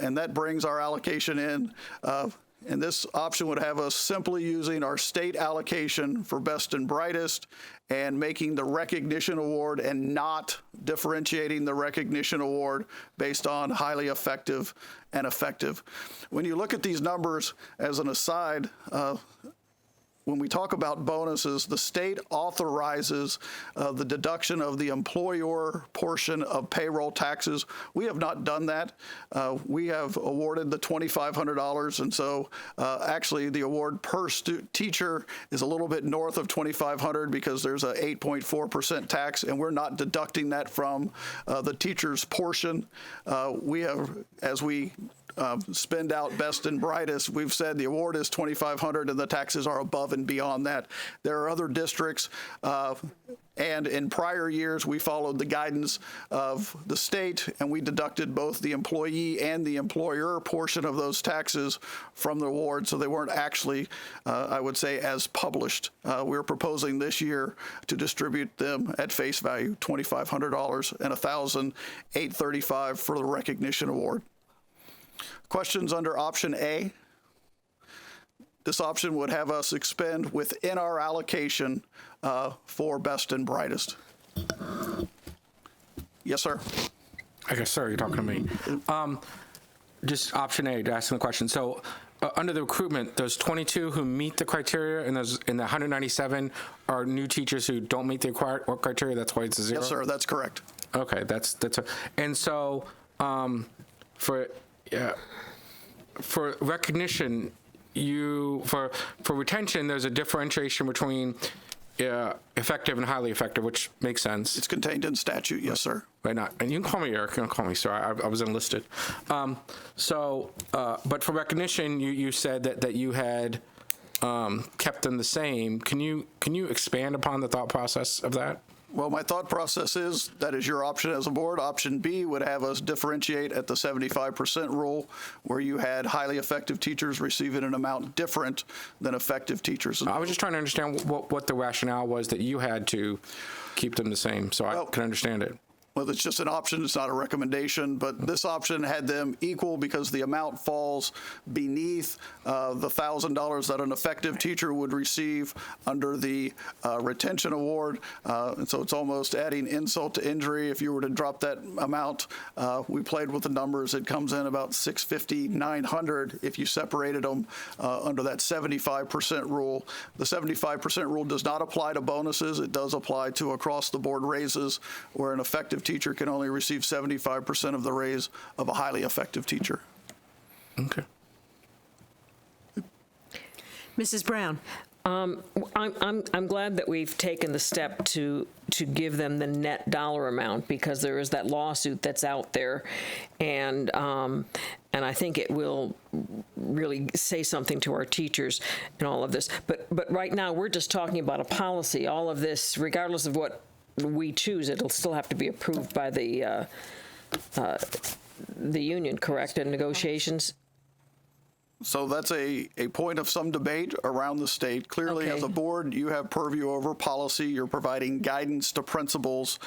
and that brings our allocation in. And this option would have us simply using our state allocation for Best and Brightest and making the recognition award and not differentiating the recognition award based on highly effective and effective. When you look at these numbers as an aside, when we talk about bonuses, the state authorizes the deduction of the employer portion of payroll taxes. We have not done that. We have awarded the $2,500, and so actually the award per teacher is a little bit north of $2,500 because there's a 8.4% tax, and we're not deducting that from the teacher's portion. We have, as we spend out Best and Brightest, we've said the award is $2,500 and the taxes are above and beyond that. There are other districts, and in prior years we followed the guidance of the state and we deducted both the employee and the employer portion of those taxes from the award, so they weren't actually, I would say, as published. We're proposing this year to distribute them at face value, $2,500 and $1,835 for the recognition award. Questions under option A? This option would have us expend within our allocation for Best and Brightest. Yes, sir. I guess, sir, you're talking to me. Just option A, to ask the question. So under the recruitment, those 22 who meet the criteria and those in the 197 are new teachers who don't meet the required criteria. That's why it's a zero? Yes, sir. That's correct. Okay, and so for recognition, for retention, there's a differentiation between effective and highly effective, which makes sense. It's contained in statute, yes, sir. Right, not, and you can call me Eric, you can call me sir, I was enlisted. But for recognition, you said that you had kept them the same. Can you expand upon the thought process of that? Well, my thought process is that is your option as a board. Option B would have us differentiate at the 75% rule, where you had highly effective teachers receiving an amount different than effective teachers. I was just trying to understand what the rationale was that you had to keep them the same, so I can understand it. Well, it's just an option. It's not a recommendation, but this option had them equal because the amount falls beneath the $1,000 that an effective teacher would receive under the retention award. And so it's almost adding insult to injury. If you were to drop that amount, we played with the numbers. It comes in about $650, $900 if you separated them under that 75% rule. The 75% rule does not apply to bonuses. It does apply to across-the-board raises, where an effective teacher can only receive 75% of the raise of a highly effective teacher. Okay. Mrs. Brown. I'm glad that we've taken the step to give them the net dollar amount, because there is that lawsuit that's out there, and I think it will really say something to our teachers in all of this. But right now we're just talking about a policy. All of this, regardless of what we choose, it'll still have to be approved by the union, correct, in negotiations? So that's a point of some debate around the state. Clearly, as a board, you have purview over policy. You're providing guidance to principals.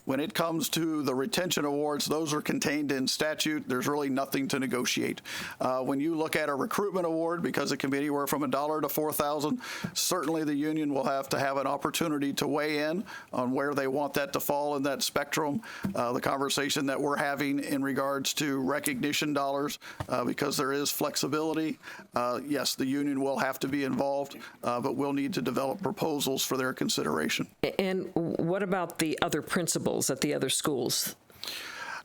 When it comes to the retention awards, those are contained in statute. There's really nothing to negotiate. When you look at a recruitment award, because it can be anywhere from $1 to $4,000, certainly the union will have to have an opportunity to weigh in on where they want that to fall in that spectrum. The conversation that we're having in regards to recognition dollars, because there is flexibility, yes, the union will have to be involved, but we'll need to develop proposals for their consideration. And what about the other principals at the other schools?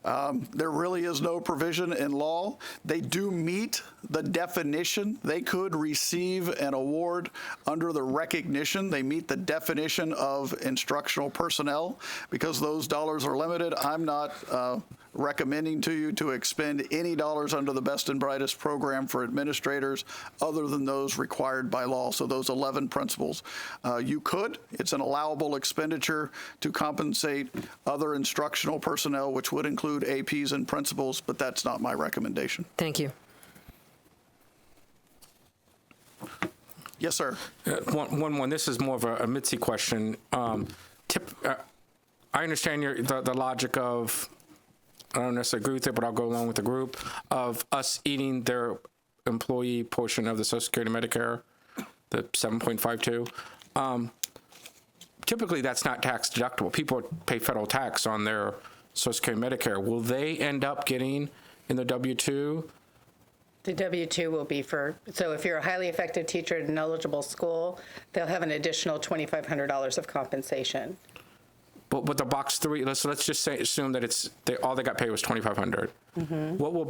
There really is no provision in law. They do meet the definition. They could receive an award under the recognition. They meet the definition of instructional personnel. Because those dollars are limited, I'm not recommending to you to expend any dollars under the Best and Brightest program for administrators other than those required by law. So those 11 principals. You could. It's an allowable expenditure to compensate other instructional personnel, which would include APs and principals, but that's not my recommendation. Thank you. Yes, sir. One. This is more of a Mitzi question. I understand the logic of, I don't necessarily agree with it, but I'll go along with the group, of us eating their employee portion of the Social Security Medicare, the 7.52. Typically, that's not tax deductible. People pay federal tax on their Social Security Medicare. Will they end up getting in the W-2? The W-2 will be so if you're a highly effective teacher at an eligible school, they'll have an additional $2,500 of compensation. But the box 3, let's just assume that all they got paid was $2,500. Mm-hmm. What will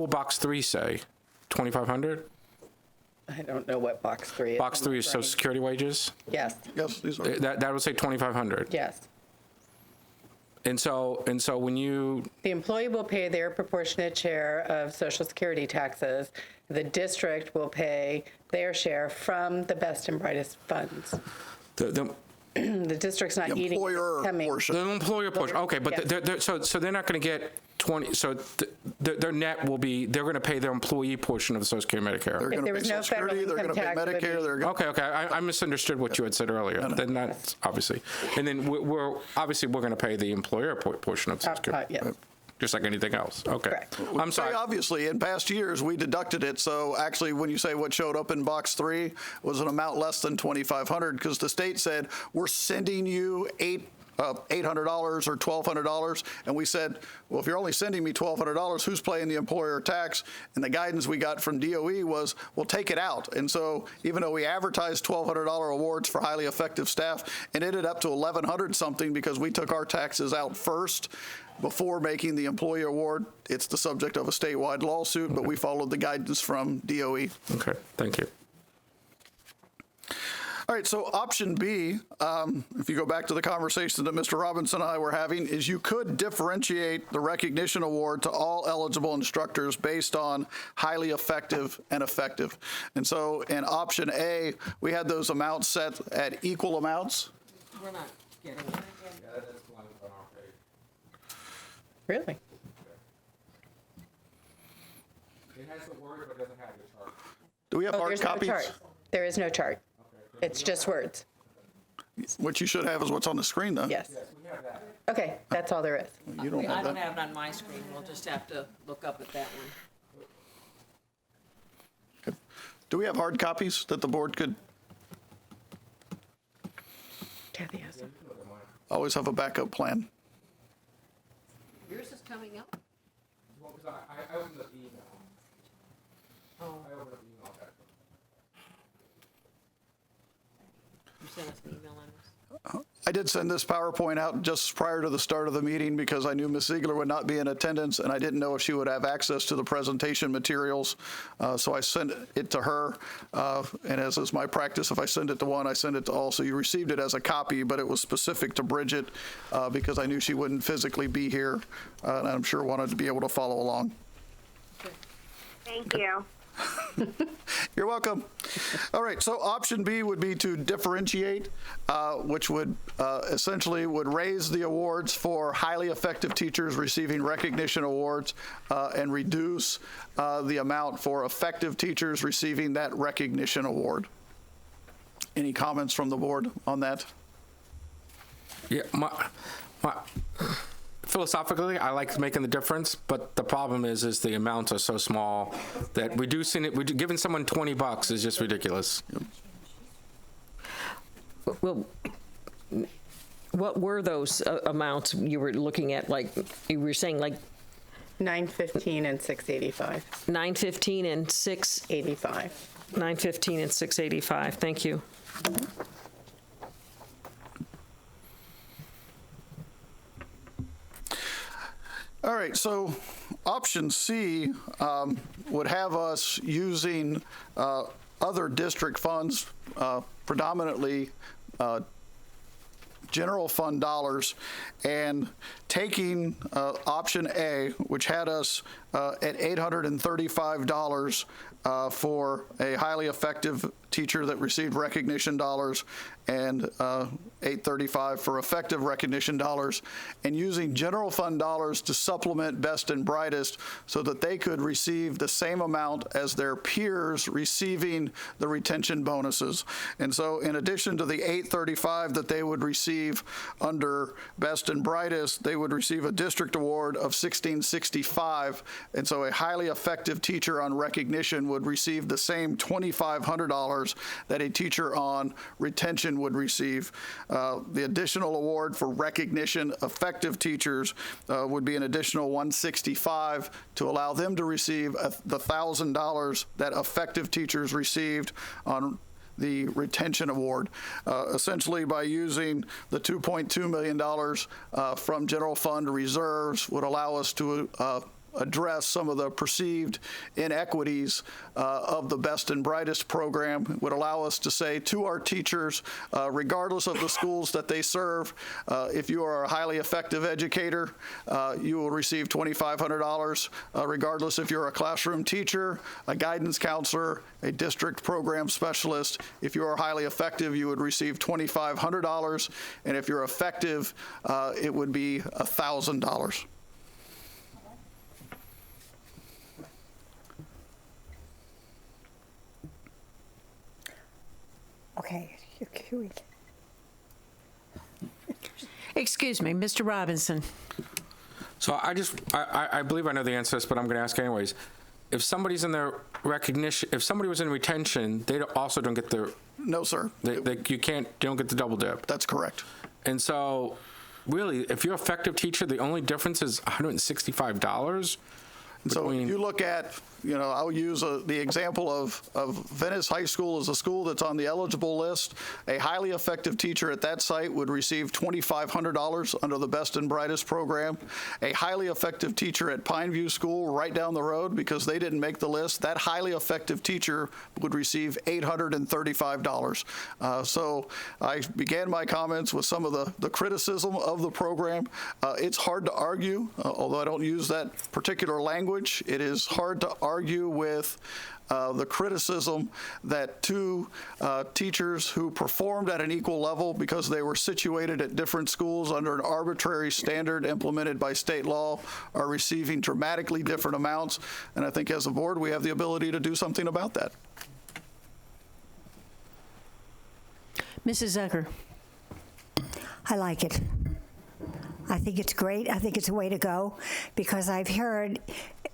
box 3 say? $2,500? I don't know what box 3 is. Box 3 is Social Security wages? Yes. Yes, these are. That would say $2,500. Yes. And so when the employee will pay their proportionate share of Social Security taxes, the district will pay their share from the Best and Brightest funds. The district's not eating the employer portion. The employer portion. Okay, but yeah. so they're not going to get 20. So their net will be, they're going to pay their employee portion of the Social Security Medicare. They're going to pay Social Security. They're going to pay Medicare. Okay. I misunderstood what you had said earlier. Then that's obviously, and then we're going to pay the employer portion of Social Security. Yes. Just like anything else. Okay. Correct. I'm sorry. Obviously, in past years, we deducted it. So actually, when you say what showed up in box 3 was an amount less than $2,500, because the state said, we're sending you $800 or $1,200. And we said, well, if you're only sending me $1,200, who's paying the employer tax? And the guidance we got from DOE was, well, take it out. And so even though we advertised $1,200 awards for highly effective staff, it ended up to $1,100 something because we took our taxes out first. before making the employee award. It's the subject of a statewide lawsuit, but we followed the guidance from DOE. Okay, thank you. All right, so option B, if you go back to the conversation that Mr. Robinson and I were having, is you could differentiate the recognition award to all eligible instructors based on highly effective and effective. And so in option A, we had those amounts set at equal amounts. We're not getting it. Really? It has the word, but doesn't have the chart. Do we have hard There's copies? no chart. There is no chart. It's just words. What you should have is what's on the screen, though. Yes. Okay, that's all there is. You don't I have don't that. have it on my screen. We'll just have to look up at that one. Do we have hard copies that the board could Kathy has them. always have a backup plan? Yours is coming up? Well, because I opened the email. Oh, I opened the email back. you sent us an email on this? I did send this PowerPoint out just prior to the start of the meeting because I knew Ms. Ziegler would not be in attendance, and I didn't know if she would have access to the presentation materials. So I sent it to her, and as is my practice, if I send it to one, I send it to all. So you received it as a copy, but it was specific to Bridget because I knew she wouldn't physically be here, and I'm sure wanted to be able to follow along. Thank you. You're welcome. All right, so option B would be to differentiate, which would essentially would raise the awards for highly effective teachers receiving recognition awards and reduce the amount for effective teachers receiving that recognition award. Any comments from the board on that? Yeah, my philosophically, I like making the difference, but the problem is the amounts are so small that reducing it, giving someone $20 is just ridiculous. Well, what were those amounts you were looking at? Like you were saying, like $9.15 and $6.85. $9.15 and $6.85. $9.15 and $6.85. Thank you. All right, so option C would have us using other district funds, predominantly general fund dollars, and taking option A, which had us at $835 for a highly effective teacher that received recognition dollars, and $835 for effective recognition dollars, and using general fund dollars to supplement Best and Brightest so that they could receive the same amount as their peers receiving the retention bonuses. And so in addition to the $835 that they would receive under Best and Brightest, they would receive a district award of $1,665. And so a highly effective teacher on recognition would receive the same $2,500 that a teacher on retention would receive. The additional award for recognition effective teachers would be an additional $165 to allow them to receive the $1,000 that effective teachers received on the retention award, essentially by using the $2.2 million from general fund reserves would allow us to address some of the perceived inequities of the Best and Brightest program. It would allow us to say to our teachers, regardless of the schools that they serve, if you are a highly effective educator, you will receive $2,500, regardless if you're a classroom teacher, a guidance counselor, a district program specialist. If you are highly effective, you would receive $2,500, and if you're effective, it would be $1,000. Okay, you're queuing. Excuse me, Mr. Robinson. So I believe I know the answer to this, but I'm going to ask anyways. If somebody's in their recognition, if somebody was in retention, they also don't get their. No, sir. They don't get the double dip. That's correct. And so, really, if you're an effective teacher, the only difference is $165. And so if you look at, I'll use the example of Venice High School as a school that's on the eligible list. A highly effective teacher at that site would receive $2,500 under the Best and Brightest program. A highly effective teacher at Pineview School right down the road, because they didn't make the list, that highly effective teacher would receive $835. So I began my comments with some of the criticism of the program. It's hard to argue, although I don't use that particular language. It is hard to argue with the criticism that two teachers who performed at an equal level because they were situated at different schools under an arbitrary standard implemented by state law are receiving dramatically different amounts. And I think as a board, we have the ability to do something about that. Mrs. Zucker. I like it. I think it's great. I think it's a way to go, because I've heard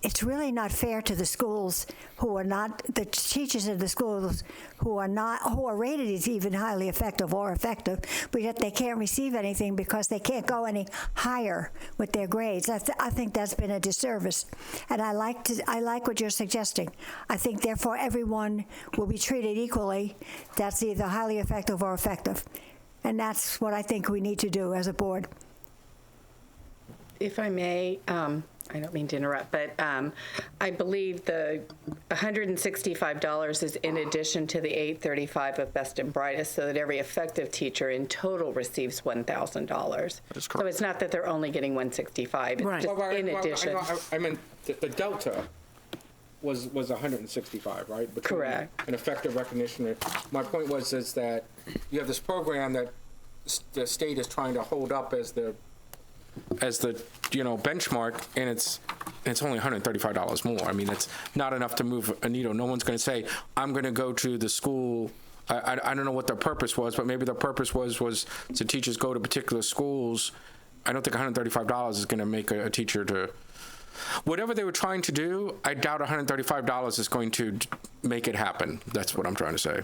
it's really not fair to the schools who are not, the teachers in the schools who are rated as even highly effective or effective, but yet they can't receive anything because they can't go any higher with their grades. I think that's been a disservice, and I like what you're suggesting. I think therefore everyone will be treated equally. That's either highly effective or effective, and that's what I think we need to do as a board. If I may, I don't mean to interrupt, but I believe the $165 is in addition to the $835 of Best and Brightest, so that every effective teacher in total receives $1,000. That's correct. So it's not that they're only getting $165. It's Right. just in addition. I mean, the delta was 165, right? Between Correct. An effective recognition rate. My point is that you have this program that the state is trying to hold up as the benchmark, and it's only $135 more. I mean, it's not enough to move a needle. No one's going to say, I'm going to go to the school. I don't know what their purpose was, but maybe their purpose was to teachers go to particular schools. I don't think $135 is going to make a teacher to, whatever they were trying to do, I doubt $135 is going to make it happen. That's what I'm trying to say.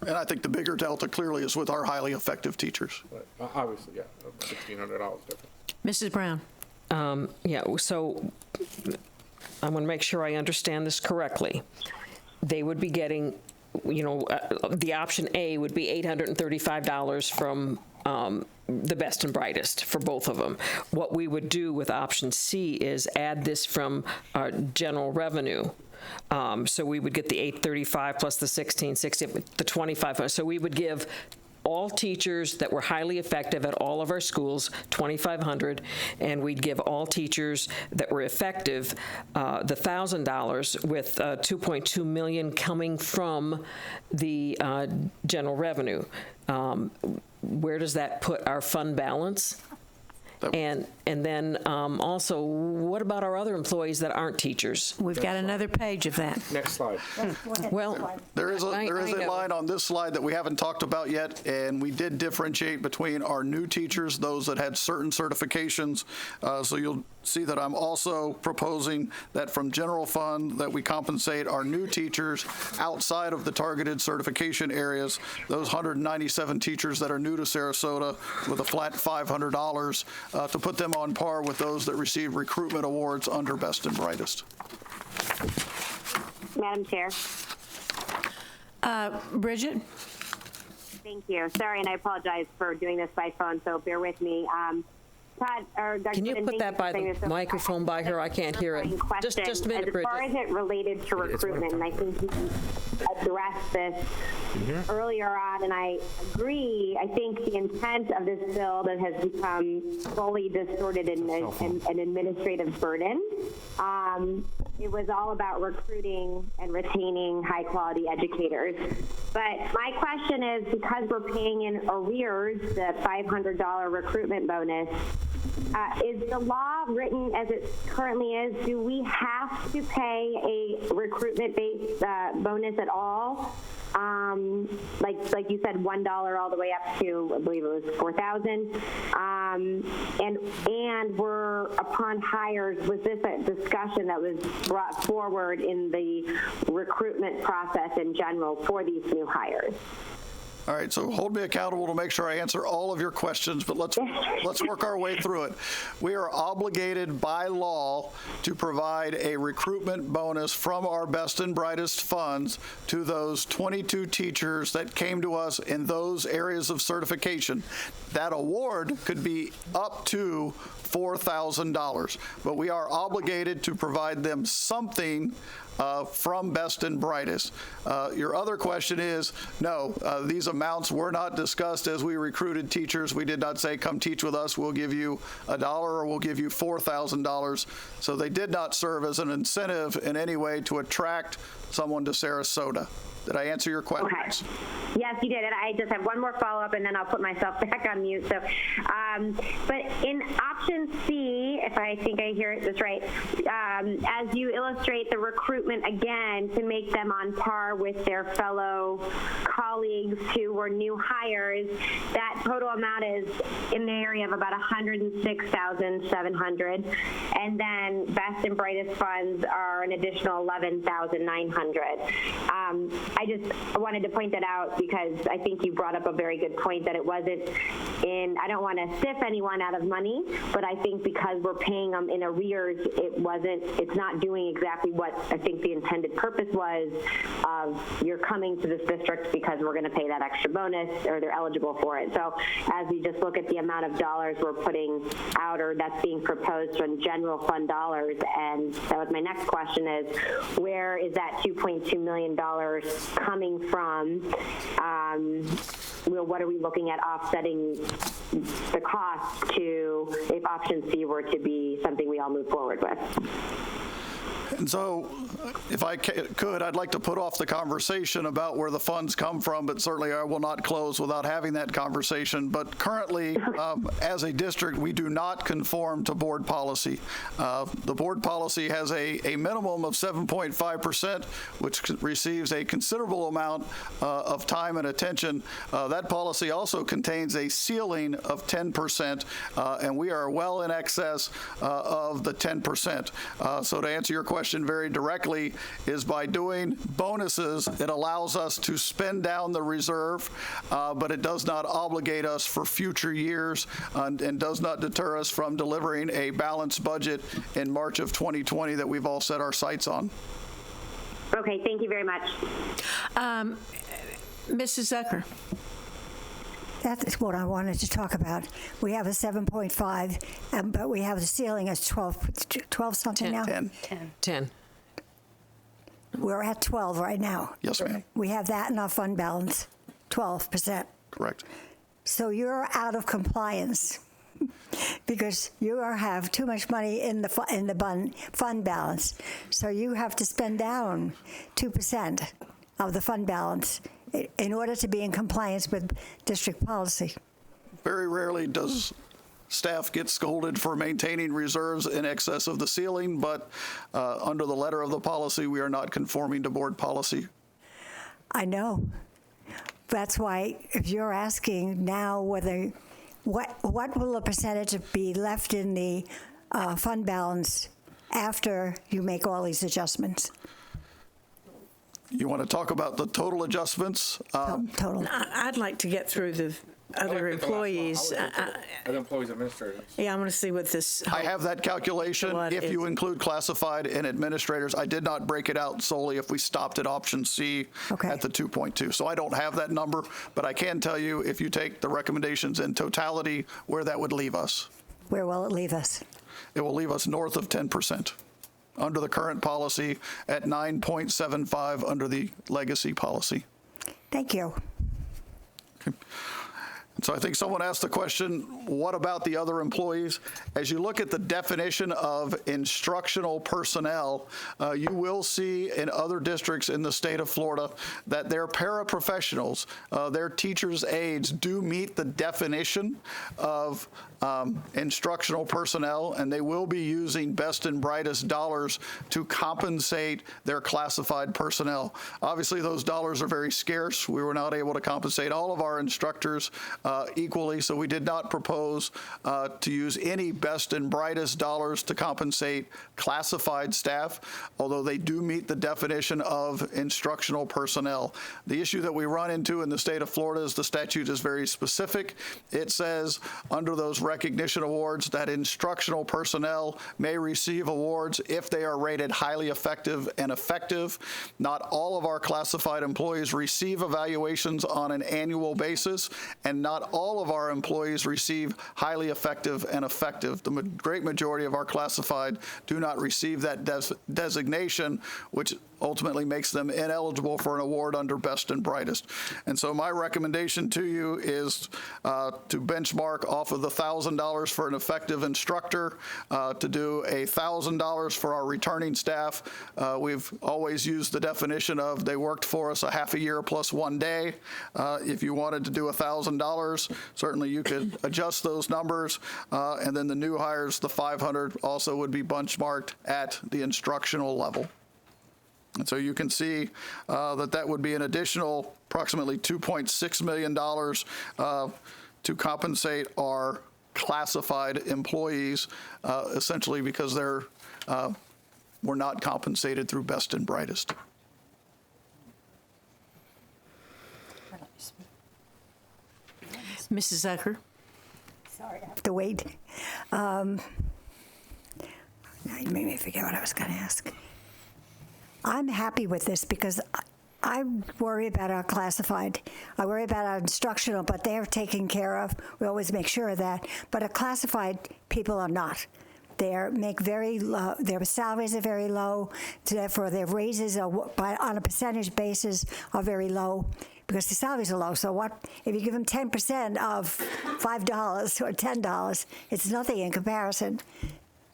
And I think the bigger delta clearly is with our highly effective teachers. But obviously, yeah, $1,600 difference. Mrs. Brown. So I want to make sure I understand this correctly. They would be getting, the option A would be $835 from the Best and Brightest for both of them. What we would do with option C is add this from our general revenue. So we would get the $835 plus the $1,660, the $2,500. So we would give all teachers that were highly effective at all of our schools $2,500, and we'd give all teachers that were effective the $1,000, with $2.2 million coming from the general revenue. Where does that put our fund balance? And then also, what about our other employees that aren't teachers? We've got another page of that. Next slide. Well, There is a line on this slide that we haven't talked about yet, and we did differentiate between our new teachers, those that had certain certifications. So you'll see that I'm also proposing that from general fund that we compensate our new teachers outside of the targeted certification areas, those 197 teachers that are new to Sarasota, with a flat $500 to put them on par with those that receive recruitment awards under Best and Brightest. Madam Chair. Bridget? Thank you. Sorry, and I apologize for doing this by phone, so bear with me. Todd, or Dr. Can you Gooden, put that by the microphone by her? I can't hear it. Just a minute, Bridget. As far as it related to recruitment, and I think you addressed this earlier on, and I agree. I think the intent of this bill that has become fully distorted in an administrative burden. It was all about recruiting and retaining high-quality educators. But my question is, because we're paying in arrears the $500 recruitment bonus, is the law written as it currently is? Do we have to pay a recruitment-based bonus at all? Like you said, $1 all the way up to, I believe it was 4,000. And we're upon hires. Was this a discussion that was brought forward in the recruitment process in general for these new hires? All right, so hold me accountable to make sure I answer all of your questions, but let's work our way through it. We are obligated by law to provide a recruitment bonus from our Best and Brightest funds to those 22 teachers that came to us in those areas of certification. That award could be up to $4,000, but we are obligated to provide them something from Best and Brightest. Your other question is, no, these amounts were not discussed as we recruited teachers. We did not say, come teach with us, we'll give you $1 or we'll give you $4,000. So they did not serve as an incentive in any way to attract someone to Sarasota. Did I answer your questions? Okay. Yes, you did. And I just have one more follow-up, and then I'll put myself back on mute. So, but in option C, if I think I hear this right, as you illustrate the recruitment again to make them on par with their fellow colleagues who were new hires, that total amount is in the area of about $106,700, and then Best and Brightest funds are an additional $11,900. I just wanted to point that out because I think you brought up a very good point that it wasn't I don't want to sift anyone out of money, but I think because we're paying them in arrears, it's not doing exactly what I think the intended purpose was of you're coming to this district because we're going to pay that extra bonus or they're eligible for it. So as we just look at the amount of dollars we're putting out or that's being proposed from general fund dollars, and that was my next question is, where is that $2.2 million coming from? What are we looking at offsetting the cost to if option C were to be something we all move forward with? And so, if I could, I'd like to put off the conversation about where the funds come from, but certainly I will not close without having that conversation. But currently, as a district, we do not conform to board policy. The board policy has a minimum of 7.5%, which receives a considerable amount of time and attention. That policy also contains a ceiling of 10%, and we are well in excess of the 10%. So to answer your question very directly is by doing bonuses, it allows us to spend down the reserve, but it does not obligate us for future years and does not deter us from delivering a balanced budget in March of 2020 that we've all set our sights on. Okay, thank you very much. Mrs. Zucker. That's what I wanted to talk about. We have a 7.5, but we have the ceiling as 12 something now? 10. We're at 12 right now. Yes, ma'am. We have that in our fund balance, 12%. Correct. So you're out of compliance because you have too much money in the fund balance. So you have to spend down 2% of the fund balance in order to be in compliance with district policy. Very rarely does staff get scolded for maintaining reserves in excess of the ceiling, but under the letter of the policy, we are not conforming to board policy. I know. That's why if you're asking now whether, what will the percentage be left in the fund balance after you make all these adjustments? You want to talk about the total adjustments? Total. I'd like to get through the other employees. Other employees, administrators. Yeah, I want to see what this. I have that calculation. If you include classified and administrators, I did not break it out solely if we stopped at option C at the 2.2. So I don't have that number, but I can tell you if you take the recommendations in totality, where that would leave us. Where will it leave us? It will leave us north of 10%. Under the current policy at 9.75 under the legacy policy. Thank you. Okay. So I think someone asked the question, what about the other employees? As you look at the definition of instructional personnel, you will see in other districts in the state of Florida that their paraprofessionals, their teachers' aides do meet the definition of instructional personnel, and they will be using Best and Brightest dollars to compensate their classified personnel. Obviously, those dollars are very scarce. We were not able to compensate all of our instructors equally, so we did not propose to use any best and brightest dollars to compensate classified staff, although they do meet the definition of instructional personnel. The issue that we run into in the state of Florida is the statute is very specific. It says under those recognition awards that instructional personnel may receive awards if they are rated highly effective and effective. Not all of our classified employees receive evaluations on an annual basis, and not all of our employees receive highly effective and effective. The great majority of our classified do not receive that designation, which ultimately makes them ineligible for an award under Best and Brightest. And so my recommendation to you is to benchmark off of the $1,000 for an effective instructor, to do $1,000 for our returning staff. We've always used the definition of they worked for us a half a year plus 1 day. If you wanted to do $1,000, certainly you could adjust those numbers. And then the new hires, the 500, also would be benchmarked at the instructional level. And so you can see that would be an additional approximately $2.6 million to compensate our classified employees, essentially because they're were not compensated through Best and Brightest. Mrs. Zucker. Sorry, I have to wait. Now you made me forget what I was going to ask. I'm happy with this because I worry about our classified. I worry about our instructional, but they're taken care of. We always make sure of that. But our classified people are not. They make very low. Their salaries are very low. Therefore, their raises are, on a percentage basis, are very low because the salaries are low. So what if you give them 10% of $5 or $10? It's nothing in comparison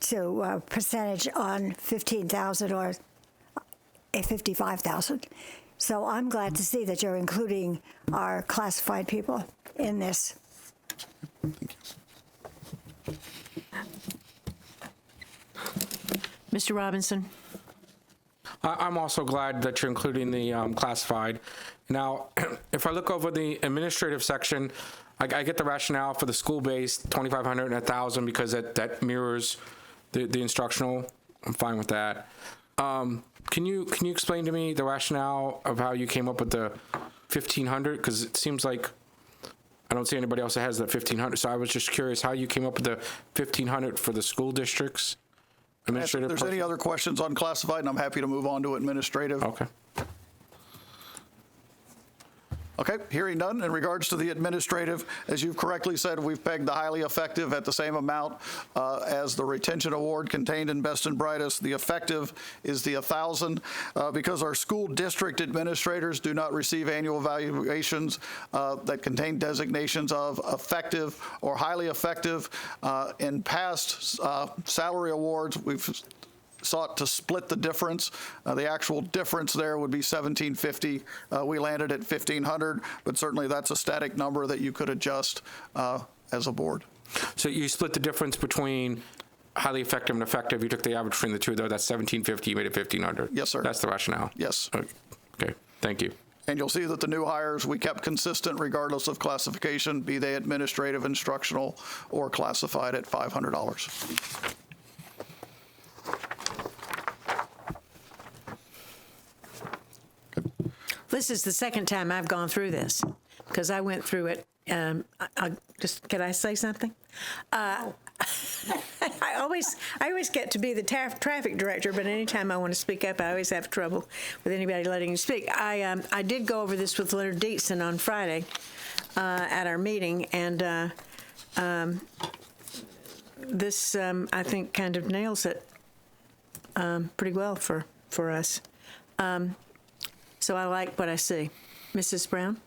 to a percentage on $15,000 or $55,000. So I'm glad to see that you're including our classified people in this. Mr. Robinson. I'm also glad that you're including the classified. Now, if I look over the administrative section, I get the rationale for the school-based 2,500 and 1,000 because that mirrors the instructional. I'm fine with that. Can you explain to me the rationale of how you came up with the 1,500? Because it seems like I don't see anybody else that has that 1,500. So I was just curious how you came up with the 1,500 for the school districts. If there's any other questions on classified, and I'm happy to move on to administrative. Okay. Okay, hearing none. In regards to the administrative, as you've correctly said, we've pegged the highly effective at the same amount as the retention award contained in Best and Brightest. The effective is the 1,000. Because our school district administrators do not receive annual evaluations that contain designations of effective or highly effective. In past salary awards, we've sought to split the difference. The actual difference there would be $1,750. We landed at $1,500, but certainly that's a static number that you could adjust as a board. So you split the difference between highly effective and effective. You took the average between the two, though. That's $1,750. You made it $1,500. Yes, sir. That's the rationale. Yes. Okay. Thank you. And you'll see that the new hires, we kept consistent regardless of classification, be they administrative, instructional, or classified at $500. This is the second time I've gone through this because I went through it. Can I say something? I always get to be the traffic director, but anytime I want to speak up, I always have trouble with anybody letting me speak. I did go over this with Leonard Dietzen on Friday at our meeting, and this I think kind of nails it pretty well for us. So I like what I see. Mrs. Brown?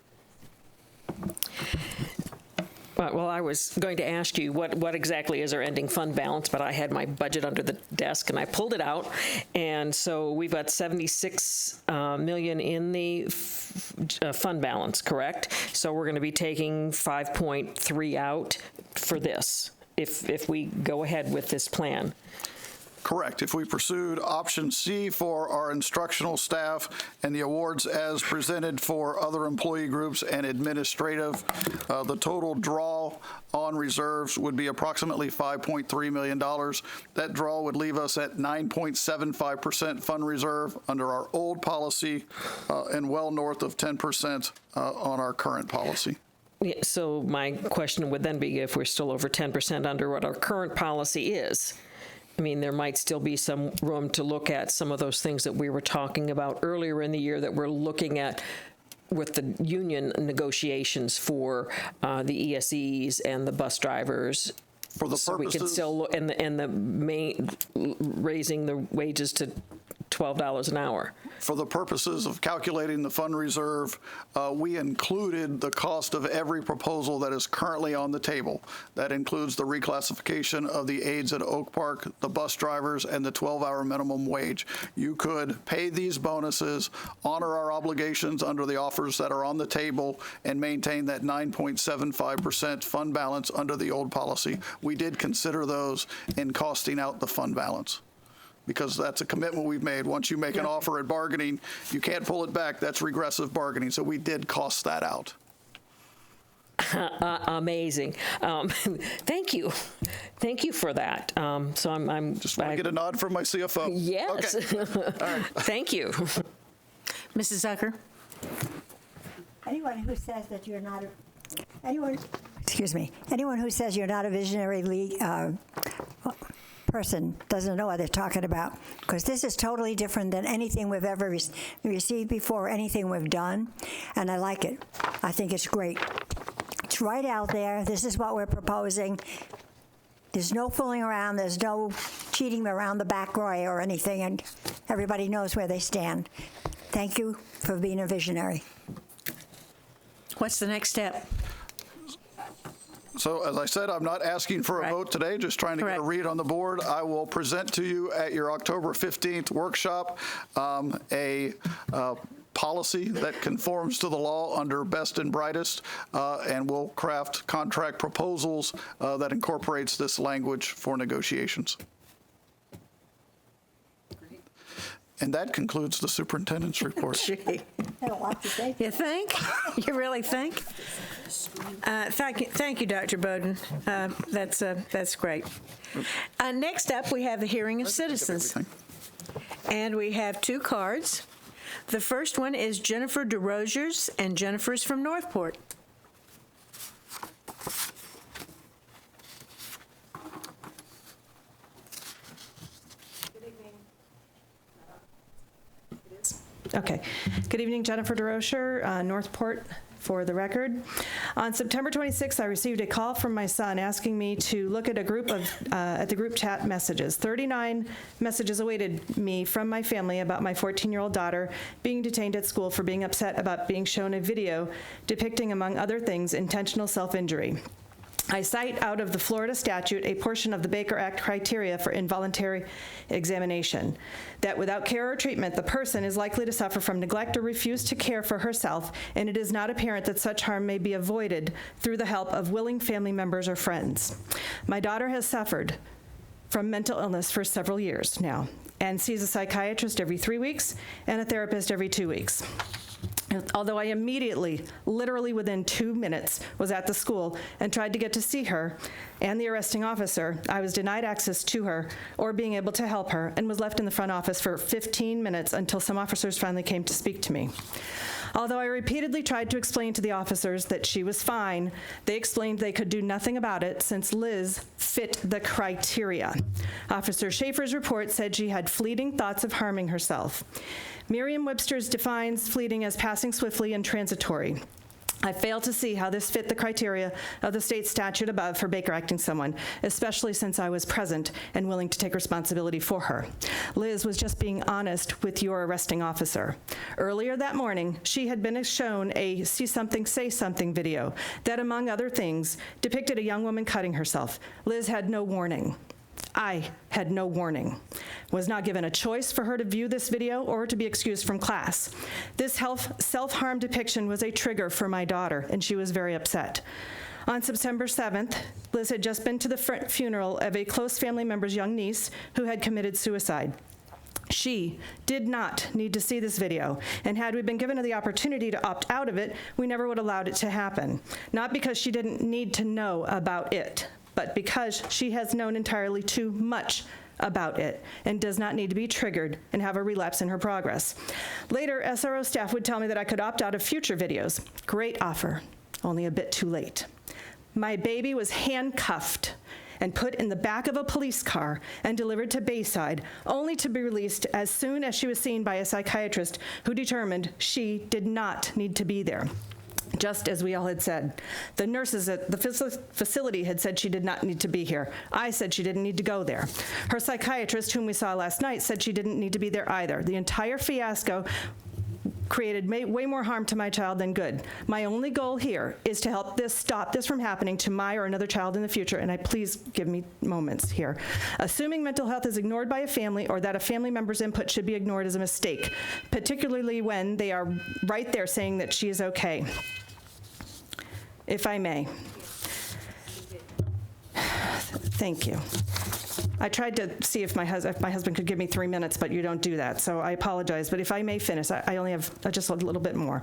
Well, I was going to ask you what exactly is our ending fund balance, but I had my budget under the desk and I pulled it out. And so we've got $76 million in the fund balance, correct? So we're going to be taking 5.3 out for this if we go ahead with this plan. Correct. If we pursued option C for our instructional staff and the awards as presented for other employee groups and administrative, the total draw on reserves would be approximately $5.3 million. That draw would leave us at 9.75% fund reserve under our old policy and well north of 10% on our current policy. Yeah, so my question would then be, if we're still over 10% under what our current policy is, I mean, there might still be some room to look at some of those things that we were talking about earlier in the year that we're looking at with the union negotiations for the ESEs and the bus drivers. For the so purposes, we can still look, and the main raising the wages to $12 an hour. For the purposes of calculating the fund reserve, we included the cost of every proposal that is currently on the table. That includes the reclassification of the aides at Oak Park, the bus drivers, and the 12-hour minimum wage. You could pay these bonuses, honor our obligations under the offers that are on the table, and maintain that 9.75% fund balance under the old policy. We did consider those in costing out the fund balance, because that's a commitment we've made. Once you make an offer at bargaining, you can't pull it back. That's regressive bargaining. So we did cost that out. Amazing. Thank you. Thank you for that. So I'm just want to get a nod from my CFO. Yes. Okay. All right. Thank you. Mrs. Zucker? Anyone who says that you're not anyone who says you're not a visionary person doesn't know what they're talking about, because this is totally different than anything we've ever received before, anything we've done, and I like it. I think it's great. It's right out there. This is what we're proposing. There's no fooling around. There's no cheating around the back way or anything, and everybody knows where they stand. Thank you for being a visionary. What's the next step? So, as I said, I'm not asking for a vote today, just trying to get a read on the board. I will present to you at your October 15th workshop a policy that conforms to the law under Best and Brightest, and we'll craft contract proposals that incorporates this language for negotiations. And that concludes the superintendent's report. Gee. You think? You really think? Thank you, Dr. Bowden. That's great. Next up, we have the hearing of citizens. And we have two cards. The first one is Jennifer DeRozier's, and Jennifer's from Northport. Okay. Good evening, Jennifer DeRozier, Northport, for the record. On September 26th, I received a call from my son asking me to look at a group of at the group chat messages. 39 messages awaited me from my family about my 14-year-old daughter being detained at school for being upset about being shown a video depicting, among other things, intentional self-injury. I cite out of the Florida statute a portion of the Baker Act criteria for involuntary examination, that without care or treatment, the person is likely to suffer from neglect or refuse to care for herself, and it is not apparent that such harm may be avoided through the help of willing family members or friends. My daughter has suffered from mental illness for several years now and sees a psychiatrist every 3 weeks and a therapist every 2 weeks. Although I immediately, literally within 2 minutes, was at the school and tried to get to see her and the arresting officer, I was denied access to her or being able to help her and was left in the front office for 15 minutes until some officers finally came to speak to me. Although I repeatedly tried to explain to the officers that she was fine, they explained they could do nothing about it since Liz fit the criteria. Officer Schaefer's report said she had fleeting thoughts of harming herself. Merriam-Webster's defines fleeting as passing swiftly and transitory. I fail to see how this fit the criteria of the state statute above for Baker acting someone, especially since I was present and willing to take responsibility for her. Liz was just being honest with your arresting officer. Earlier that morning, she had been shown a see something, say something video that, among other things, depicted a young woman cutting herself. Liz had no warning. I had no warning. Was not given a choice for her to view this video or to be excused from class. This self-harm depiction was a trigger for my daughter, and she was very upset. On September 7th, Liz had just been to the funeral of a close family member's young niece who had committed suicide. She did not need to see this video, and had we been given the opportunity to opt out of it, we never would have allowed it to happen. Not because she didn't need to know about it, but because she has known entirely too much about it and does not need to be triggered and have a relapse in her progress. Later, SRO staff would tell me that I could opt out of future videos. Great offer, only a bit too late. My baby was handcuffed and put in the back of a police car and delivered to Bayside, only to be released as soon as she was seen by a psychiatrist who determined she did not need to be there. Just as we all had said. The nurses at the facility had said she did not need to be here. I said she didn't need to go there. Her psychiatrist, whom we saw last night, said she didn't need to be there either. The entire fiasco created way more harm to my child than good. My only goal here is to help stop this from happening to my or another child in the future, and please give me moments here. Assuming mental health is ignored by a family or that a family member's input should be ignored is a mistake, particularly when they are right there saying that she is okay. If I may. Thank you. I tried to see if my husband could give me 3 minutes, but you don't do that, so I apologize. But if I may finish, I only have just a little bit more.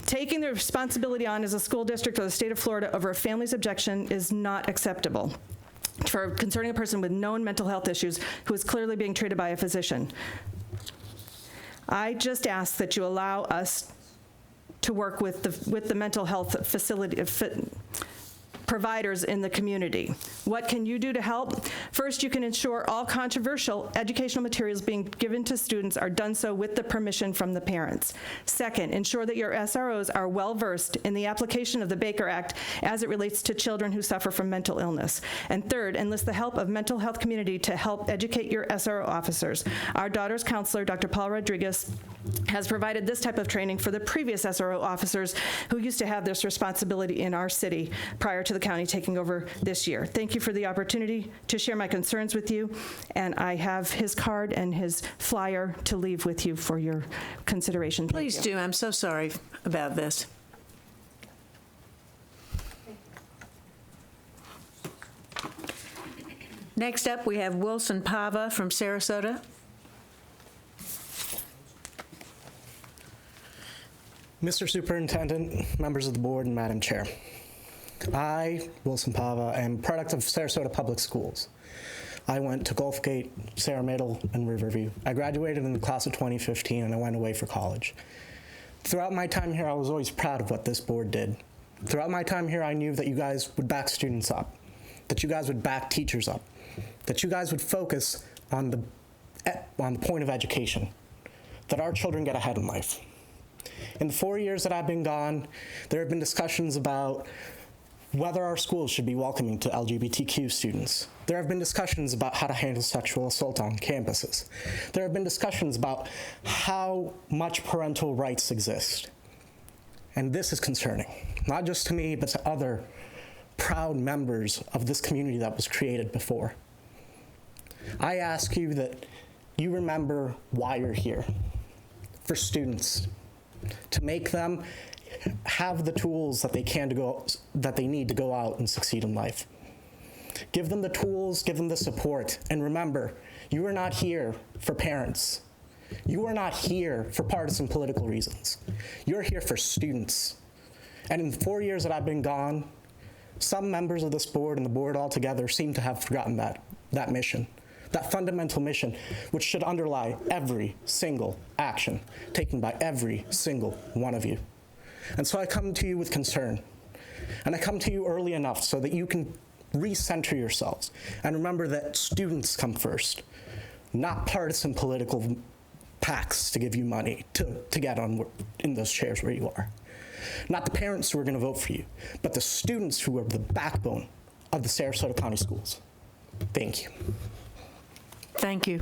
Taking the responsibility on as a school district or the state of Florida over a family's objection is not acceptable concerning a person with known mental health issues who is clearly being treated by a physician. I just ask that you allow us to work with the mental health facility providers in the community. What can you do to help? First, you can ensure all controversial educational materials being given to students are done so with the permission from the parents. Second, ensure that your SROs are well-versed in the application of the Baker Act as it relates to children who suffer from mental illness. And third, enlist the help of mental health community to help educate your SRO officers. Our daughter's counselor, Dr. Paul Rodriguez, has provided this type of training for the previous SRO officers who used to have this responsibility in our city prior to the county taking over this year. Thank you for the opportunity to share my concerns with you, and I have his card and his flyer to leave with you for your consideration. Please do. I'm so sorry about this. Next up, we have Wilson Pava from Sarasota. Mr. Superintendent, members of the board, and Madam Chair. I, Wilson Pava, am a product of Sarasota Public Schools. I went to Gulfgate, Sarah Middle, and Riverview. I graduated in the class of 2015, and I went away for college. Throughout my time here, I was always proud of what this board did. Throughout my time here, I knew that you guys would back students up, that you guys would back teachers up, that you guys would focus on the point of education, that our children get ahead in life. In the 4 years that I've been gone, there have been discussions about whether our schools should be welcoming to LGBTQ students. There have been discussions about how to handle sexual assault on campuses. There have been discussions about how much parental rights exist. And this is concerning, not just to me, but to other proud members of this community that was created before. I ask you that you remember why you're here, for students, to make them have the tools that they need to go out and succeed in life. Give them the tools, give them the support, and remember, you are not here for parents. You are not here for partisan political reasons. You're here for students. And in the 4 years that I've been gone, some members of this board and the board altogether seem to have forgotten that mission, that fundamental mission, which should underlie every single action taken by every single one of you. And so I come to you with concern. And I come to you early enough so that you can recenter yourselves and remember that students come first, not partisan political PACs to give you money to get on in those chairs where you are. Not the parents who are going to vote for you, but the students who are the backbone of the Sarasota County Schools. Thank you. Thank you.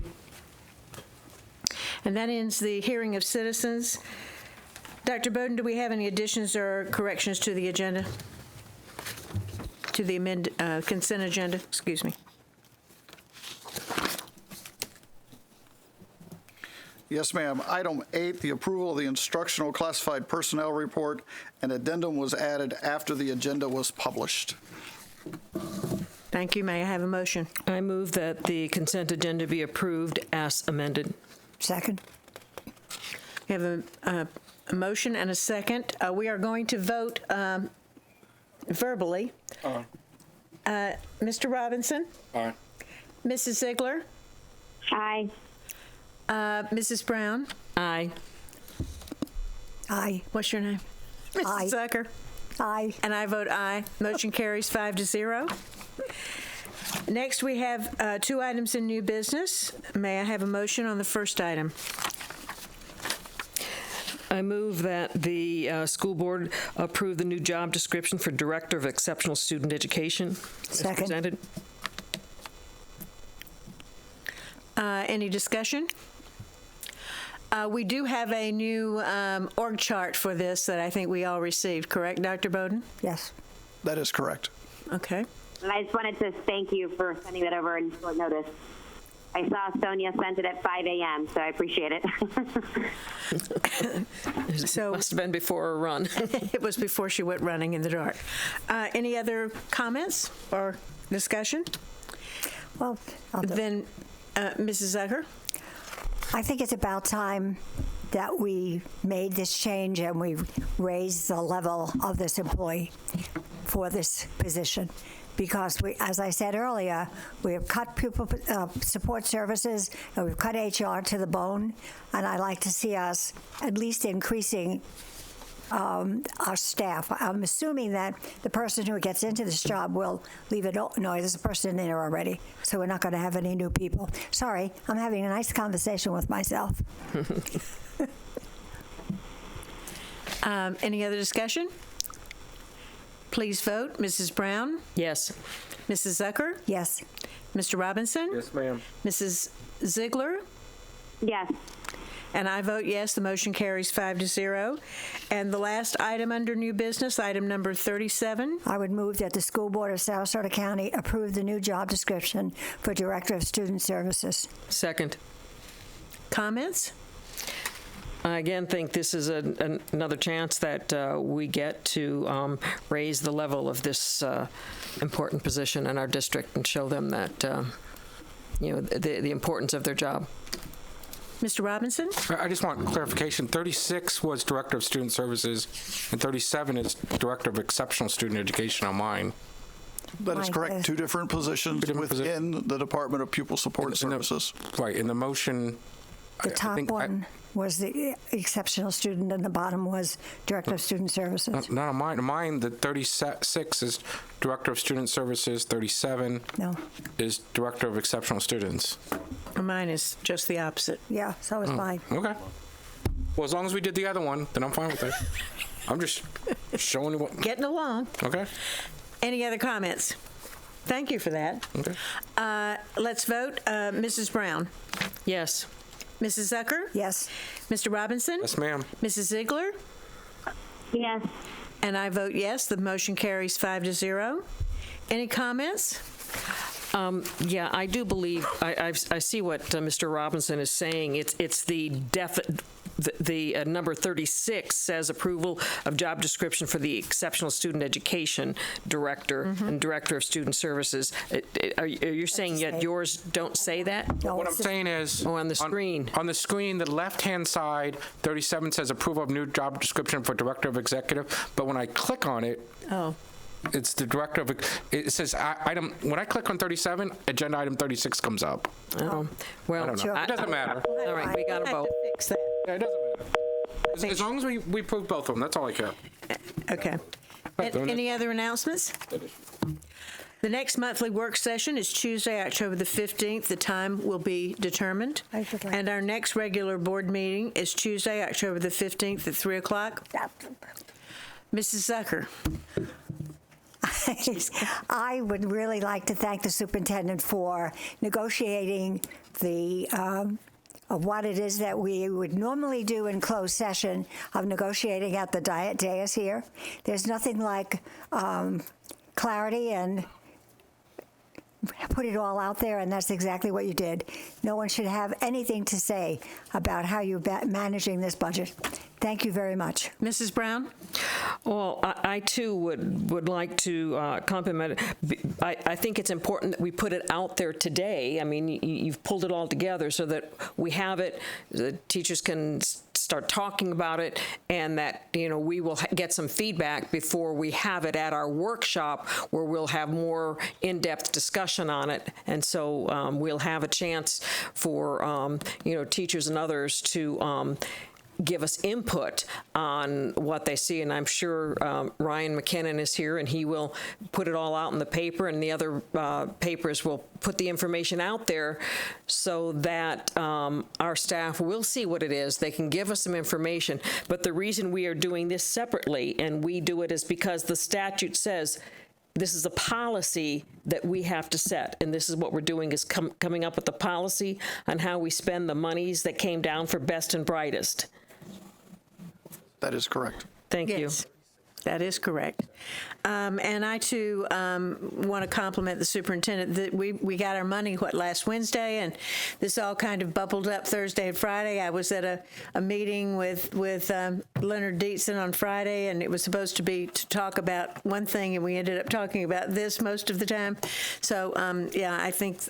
And that ends the hearing of citizens. Dr. Bowden, do we have any additions or corrections to the agenda? To the consent agenda, excuse me. Yes, ma'am. Item 8, the approval of the instructional classified personnel report. An addendum was added after the agenda was published. Thank you. May I have a motion? I move that the consent agenda be approved as amended. Second. We have a motion and a second. We are going to vote verbally. Mr. Robinson? Aye. Mrs. Ziegler? Aye. Mrs. Brown? Aye. Aye. What's your name? Aye. Mrs. Zucker? Aye. And I vote aye. Motion carries 5-0. Next, we have 2 items in new business. May I have a motion on the first item? I move that the school board approve the new job description for Director of Exceptional Student Education as Second. presented. Any discussion? We do have a new org chart for this that I think we all received, correct, Dr. Bowden? Yes. That is correct. Okay. And I just wanted to thank you for sending that over in short notice. I saw Sonia sent it at 5 a.m., so I appreciate it. So must have been before her run. It was before she went running in the dark. Any other comments or discussion? Well, Then, Mrs. Zucker? I think it's about time that we made this change and we raised the level of this employee for this position. Because we, as I said earlier, we have cut pupil support services and we've cut HR to the bone, and I'd like to see us at least increasing our staff. I'm assuming that the person who gets into this job will leave it. No, there's a person in there already, so we're not going to have any new people. Sorry, I'm having a nice conversation with myself. Any other discussion? Please vote. Mrs. Brown? Yes. Mrs. Zucker? Yes. Mr. Robinson? Yes, ma'am. Mrs. Ziegler? Yes. And I vote yes. The motion carries 5-0. And the last item under new business, item number 37. I would move that the School Board of Sarasota County approve the new job description for Director of Student Services. Second. Comments? I again think this is another chance that we get to raise the level of this important position in our district and show them that, the importance of their job. Mr. Robinson? I just want clarification. 36 was Director of Student Services, and 37 is Director of Exceptional Student Education on mine. That is correct. 2 different positions within the Department of Pupil Support Services. Right. In the motion, The top one was the exceptional student, and the bottom was Director of Student Services. Not on mine. Mine, the 36 is Director of Student Services. 37 is Director of Exceptional Students. Mine is just the opposite. Yeah, so is mine. Okay. Well, as long as we did the other one, then I'm fine with it. I'm just showing you what. Getting along. Okay. Any other comments? Thank you for that. Okay. Let's vote. Mrs. Brown? Yes. Mrs. Zucker? Yes. Mr. Robinson? Yes, ma'am. Mrs. Ziegler? Yes. And I vote yes. The motion carries 5-0. Any comments? Yeah, I do believe, I see what Mr. Robinson is saying. It's the number 36 says approval of job description for the Exceptional Student Education Director and Director of Student Services. Are you saying yet yours don't say that? No, what I'm saying is, on the screen. On the screen, the left-hand side, 37 says approval of new job description for Director of Executive, but when I click on it, it's the Director of, it says item, when I click on 37, agenda item 36 comes up. Oh, well, I don't know. It doesn't matter. All right, we got to vote. Fix that. Yeah, it doesn't matter. As long as we prove both of them, that's all I care. Okay. Any other announcements? The next monthly work session is Tuesday, October the 15th. The time will be determined. And our next regular board meeting is Tuesday, October the 15th at 3 o'clock. Mrs. Zucker. I would really like to thank the superintendent for negotiating the what it is that we would normally do in closed session of negotiating at the dais here. There's nothing like clarity and put it all out there, and that's exactly what you did. No one should have anything to say about how you're managing this budget. Thank you very much. Mrs. Brown? Well, I too would like to compliment it. I think it's important that we put it out there today. I mean, you've pulled it all together so that we have it, the teachers can start talking about it, and that, you know, we will get some feedback before we have it at our workshop, where we'll have more in-depth discussion on it. And so we'll have a chance for, you know, teachers and others to give us input on what they see. And I'm sure Ryan McKinnon is here, and he will put it all out in the paper, and the other papers will put the information out there so that our staff will see what it is. They can give us some information. But the reason we are doing this separately, and we do it, is because the statute says this is a policy that we have to set, and this is what we're doing, is coming up with the policy on how we spend the monies that came down for Best and Brightest. That is correct. Thank you. Yes, that is correct. And I, too, want to compliment the superintendent that we got our money, last Wednesday, and this all kind of bubbled up Thursday and Friday. I was at a meeting with Leonard Dietzen on Friday, and it was supposed to be to talk about one thing, and we ended up talking about this most of the time. So, yeah, I think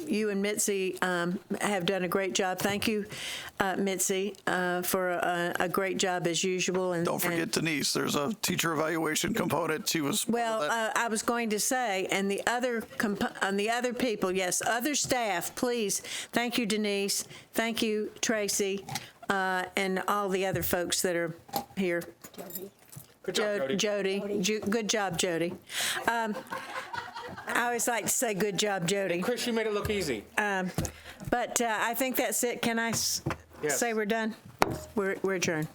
you and Mitzi have done a great job. Thank you, Mitzi, for a great job as usual. And don't forget Denise. There's a teacher evaluation component. She was I was going to say, and the other people, yes, other staff, please. Thank you, Denise. Thank you, Tracy, and all the other folks that are here. Good job, Jody. Good job, Jody. I always like to say good job, Jody. And Chris, you made it look easy. But I think that's it. Can I say we're done? We're adjourned.